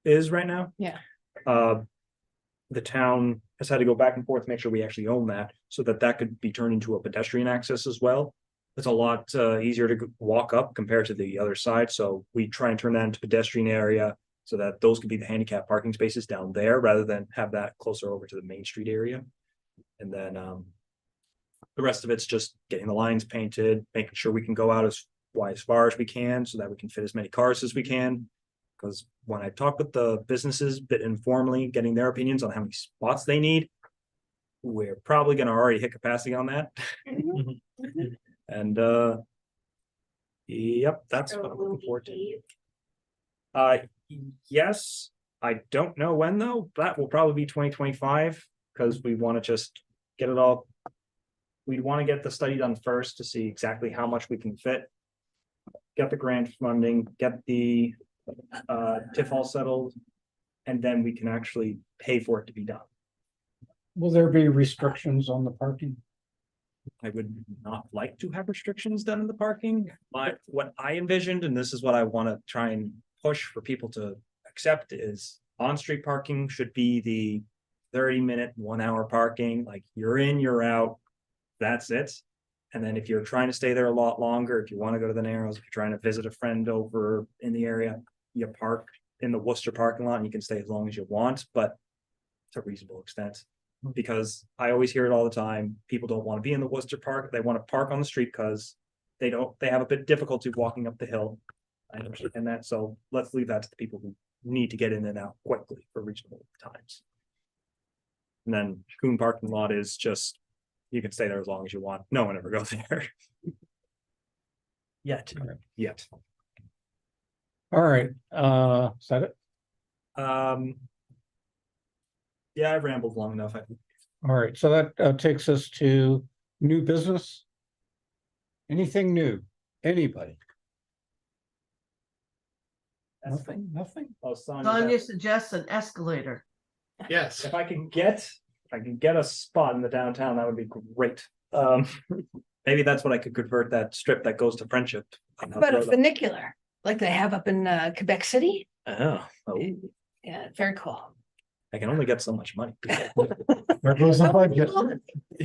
[SPEAKER 2] is right now.
[SPEAKER 6] Yeah.
[SPEAKER 2] The town has had to go back and forth to make sure we actually own that so that that could be turned into a pedestrian access as well. It's a lot easier to walk up compared to the other side. So we try and turn that into pedestrian area so that those could be the handicap parking spaces down there rather than have that closer over to the Main Street area. And then the rest of it's just getting the lines painted, making sure we can go out as wide as far as we can so that we can fit as many cars as we can. Because when I talk with the businesses, bit informally, getting their opinions on how many spots they need, we're probably gonna already hit capacity on that. And yep, that's
[SPEAKER 3] So
[SPEAKER 2] what
[SPEAKER 3] it
[SPEAKER 2] I'm
[SPEAKER 3] will
[SPEAKER 2] looking
[SPEAKER 3] be
[SPEAKER 2] forward to.
[SPEAKER 3] paved.
[SPEAKER 2] Yes, I don't know when though. That will probably be 2025 because we want to just get it all. We'd want to get the study done first to see exactly how much we can fit. Get the grant funding, get the TIF all settled, and then we can actually pay for it to be done.
[SPEAKER 1] Will there be restrictions on the parking?
[SPEAKER 2] I would not like to have restrictions done in the parking, but what I envisioned, and this is what I want to try and push for people to accept, is on-street parking should be the 30-minute, 1 hour parking, like you're in, you're out, that's it. And then if you're trying to stay there a lot longer, if you want to go to the Narrows, if you're trying to visit a friend over in the area, you park in the Worcester parking lot and you can stay as long as you want, but to a reasonable extent. Because I always hear it all the time. People don't want to be in the Worcester Park. They want to park on the street because they have a bit difficulty walking up the hill. I understand that. So let's leave that to the people who need to get in and out quickly for reasonable times. And then Coon parking lot is just, you can stay there as long as you want. No one ever goes there
[SPEAKER 5] Yet.
[SPEAKER 2] yet.
[SPEAKER 1] All right, is that it?
[SPEAKER 2] Yeah, I've rambled long enough.
[SPEAKER 1] All right, so that takes us to new business. Anything new? Anybody? Nothing, nothing?
[SPEAKER 2] Oh, Sonia,
[SPEAKER 7] Sonia suggests an escalator.
[SPEAKER 4] Yes.
[SPEAKER 2] if I can get a spot in the downtown, that would be great. Maybe that's what I could convert that strip that goes to Friendship.
[SPEAKER 6] But a funicular, like they have up in Quebec City.
[SPEAKER 2] Oh,
[SPEAKER 6] Yeah, very cool.
[SPEAKER 2] I can only get so much money.
[SPEAKER 1] There goes the budget.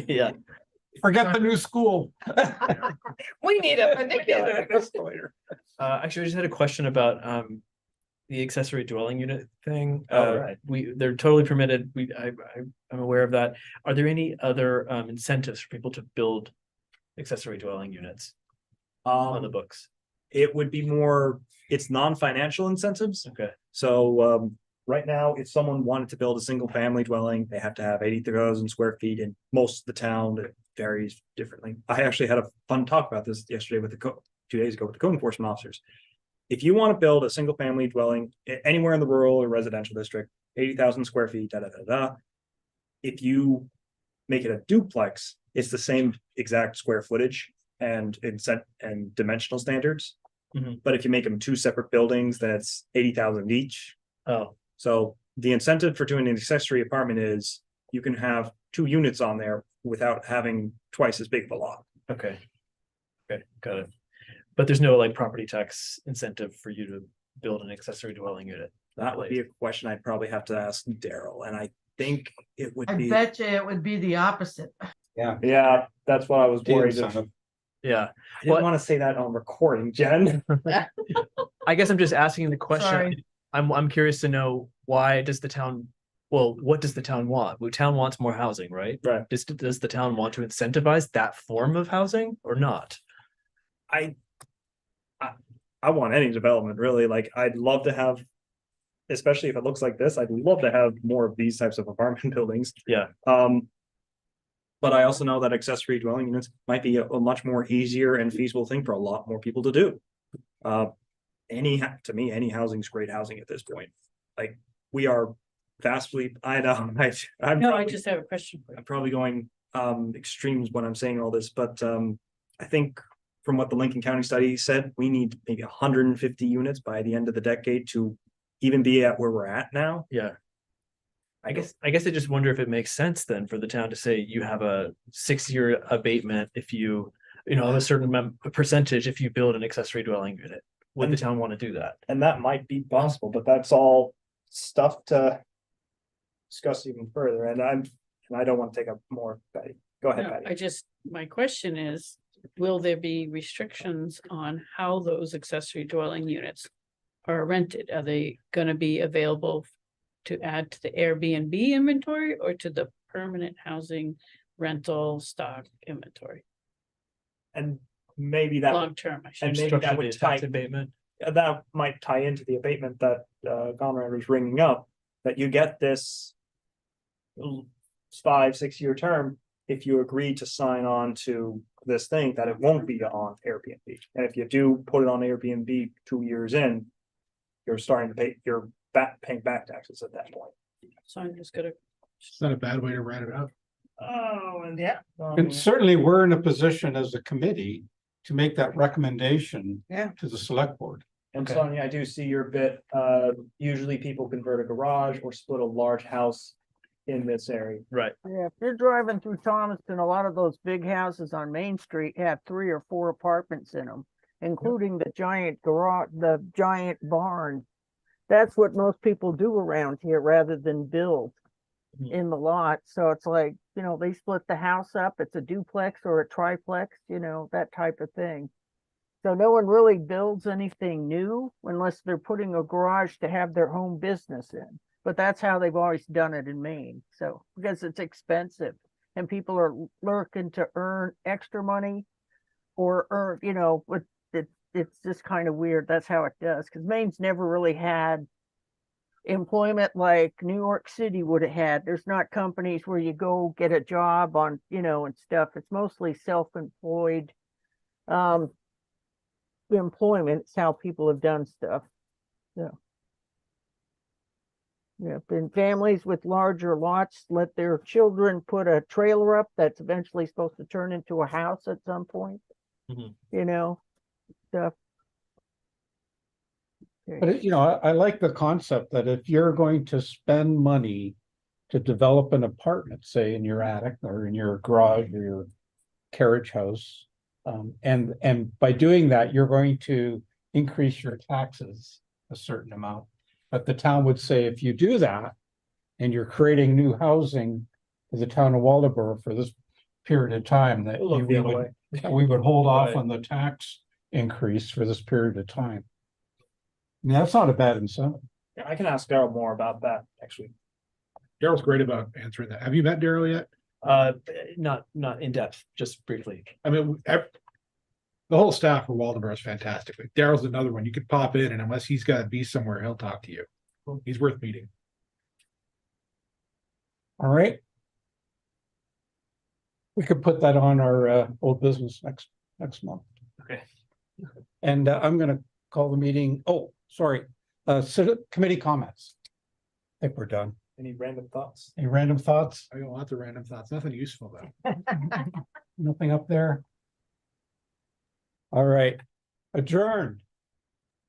[SPEAKER 5] Yeah.
[SPEAKER 1] Forget the new school.
[SPEAKER 6] We need a funicular.
[SPEAKER 5] Actually, I just had a question about the accessory dwelling unit thing.
[SPEAKER 2] Oh, right.
[SPEAKER 5] They're totally permitted. I'm aware of that. Are there any other incentives for people to build accessory dwelling units on the books?
[SPEAKER 2] It would be more, it's non-financial incentives.
[SPEAKER 5] Okay.
[SPEAKER 2] So right now, if someone wanted to build a single family dwelling, they have to have 80,000 square feet in most of the town. It varies differently. I actually had a fun talk about this yesterday with 2 days ago with the code enforcement officers. If you want to build a single family dwelling anywhere in the rural or residential district, 80,000 square feet, if you make it a duplex, it's the same exact square footage and dimensional standards.
[SPEAKER 5] Mhm.
[SPEAKER 2] But if you make them two separate buildings, then it's 80,000 each.
[SPEAKER 5] Oh,
[SPEAKER 2] So the incentive for doing an accessory apartment is you can have 2 units on there without having twice as big of a lot.
[SPEAKER 5] okay. Okay, got it. But there's no like property tax incentive for you to build an accessory dwelling unit.
[SPEAKER 2] That would be a question I'd probably have to ask Daryl, and I think it would
[SPEAKER 7] I
[SPEAKER 2] be.
[SPEAKER 7] bet you it would be the opposite.
[SPEAKER 2] Yeah, that's what I was worried of.
[SPEAKER 5] Yeah,
[SPEAKER 2] I didn't want to say that on recording, Jen.
[SPEAKER 5] I guess I'm just asking the question.
[SPEAKER 7] Sorry.
[SPEAKER 5] I'm curious to know why does the town, well, what does the town want? The town wants more housing, right?
[SPEAKER 2] Right.
[SPEAKER 5] Does the town want to incentivize that form of housing or not?
[SPEAKER 2] I want any development, really. Like, I'd love to have, especially if it looks like this, I'd love to have more of these types of apartment buildings.
[SPEAKER 5] Yeah.
[SPEAKER 2] But I also know that accessory dwelling units might be a much more easier and feasible thing for a lot more people to do. To me, any housing's great housing at this point. Like, we are vastly, I know, I'm
[SPEAKER 8] No, I
[SPEAKER 2] probably,
[SPEAKER 8] just have a question for you.
[SPEAKER 2] I'm probably going extremes when I'm saying all this, but I think from what the Lincoln County study said, we need maybe 150 units by the end of the decade to even be at where we're at now.
[SPEAKER 5] Yeah. I guess I just wonder if it makes sense then for the town to say you have a 6-year abatement if you of a certain percentage if you build an accessory dwelling unit. Would the town want to do that?
[SPEAKER 2] And that might be possible, but that's all stuff to discuss even further. And I don't want to take up more, Patty. Go ahead,
[SPEAKER 8] No,
[SPEAKER 2] Patty.
[SPEAKER 8] my question is, will there be restrictions on how those accessory dwelling units are rented? Are they gonna be available to add to the Airbnb inventory or to the permanent housing rental stock inventory?
[SPEAKER 2] And maybe that,
[SPEAKER 8] Long-term, I should
[SPEAKER 2] and
[SPEAKER 8] say.
[SPEAKER 2] maybe that
[SPEAKER 5] Structure
[SPEAKER 2] would
[SPEAKER 5] the
[SPEAKER 2] tie,
[SPEAKER 5] tax abatement.
[SPEAKER 2] that might tie into the abatement that Conrad was bringing up, that you get this 5-6 year term if you agree to sign on to this thing, that it won't be on Airbnb. And if you do put it on Airbnb 2 years in, you're starting to pay, you're paying back taxes at that point.
[SPEAKER 8] So I'm just gonna,
[SPEAKER 4] It's not a bad way to write it out.
[SPEAKER 2] Oh, and yeah.
[SPEAKER 1] And certainly we're in a position as a committee to make that recommendation.
[SPEAKER 9] Yeah.
[SPEAKER 1] To the select board.
[SPEAKER 2] And
[SPEAKER 5] Okay.
[SPEAKER 2] Sonia, I do see your bit, usually people convert a garage or split a large house in this area.
[SPEAKER 5] Right.
[SPEAKER 9] Yeah, if you're driving through Thomaston, a lot of those big houses on Main Street have 3 or 4 apartments in them, including the giant garage, the giant barn. That's what most people do around here rather than build
[SPEAKER 5] Mhm.
[SPEAKER 9] in the lot. So it's like, they split the house up. It's a duplex or a triplex, that type of thing. So no one really builds anything new unless they're putting a garage to have their home business in. But that's how they've always done it in Maine. So, because it's expensive and people are looking to earn extra money or earn, but it's just kind of weird. That's how it does. Because Maine's never really had employment like New York City would have had. There's not companies where you go get a job on, and stuff. It's mostly self-employed employment. It's how people have done stuff. So. Yeah, and families with larger lots let their children put a trailer up that's eventually supposed to turn into a house at some point.
[SPEAKER 5] Mhm.
[SPEAKER 9] Stuff.
[SPEAKER 1] But I like the concept that if you're going to spend money to develop an apartment, say in your attic or in your garage or your carriage house, and by doing that, you're going to increase your taxes a certain amount. But the town would say, if you do that, and you're creating new housing for the town of Waldeboro for this period of time, that
[SPEAKER 2] Look the other way.
[SPEAKER 1] we would hold off
[SPEAKER 5] Right.
[SPEAKER 1] on the tax increase for this period of time. I mean, that's not a bad incentive.
[SPEAKER 2] Yeah, I can ask Daryl more about that next week.
[SPEAKER 4] Daryl's great about answering that. Have you met Daryl yet?
[SPEAKER 5] Not in depth, just briefly.
[SPEAKER 4] I mean, the whole staff for Waldeboro is fantastic. Like, Daryl's another one. You could pop in, and unless he's got to be somewhere, he'll talk to you. He's worth meeting.
[SPEAKER 1] All right. We could put that on our old business next month.
[SPEAKER 5] Okay.
[SPEAKER 1] And I'm gonna call the meeting. Oh, sorry. Committee comments. I think we're done.
[SPEAKER 2] Any random thoughts?
[SPEAKER 1] Any random thoughts?
[SPEAKER 4] I got lots of random thoughts. Nothing useful though.
[SPEAKER 1] Nothing up there? All right. Adjourned.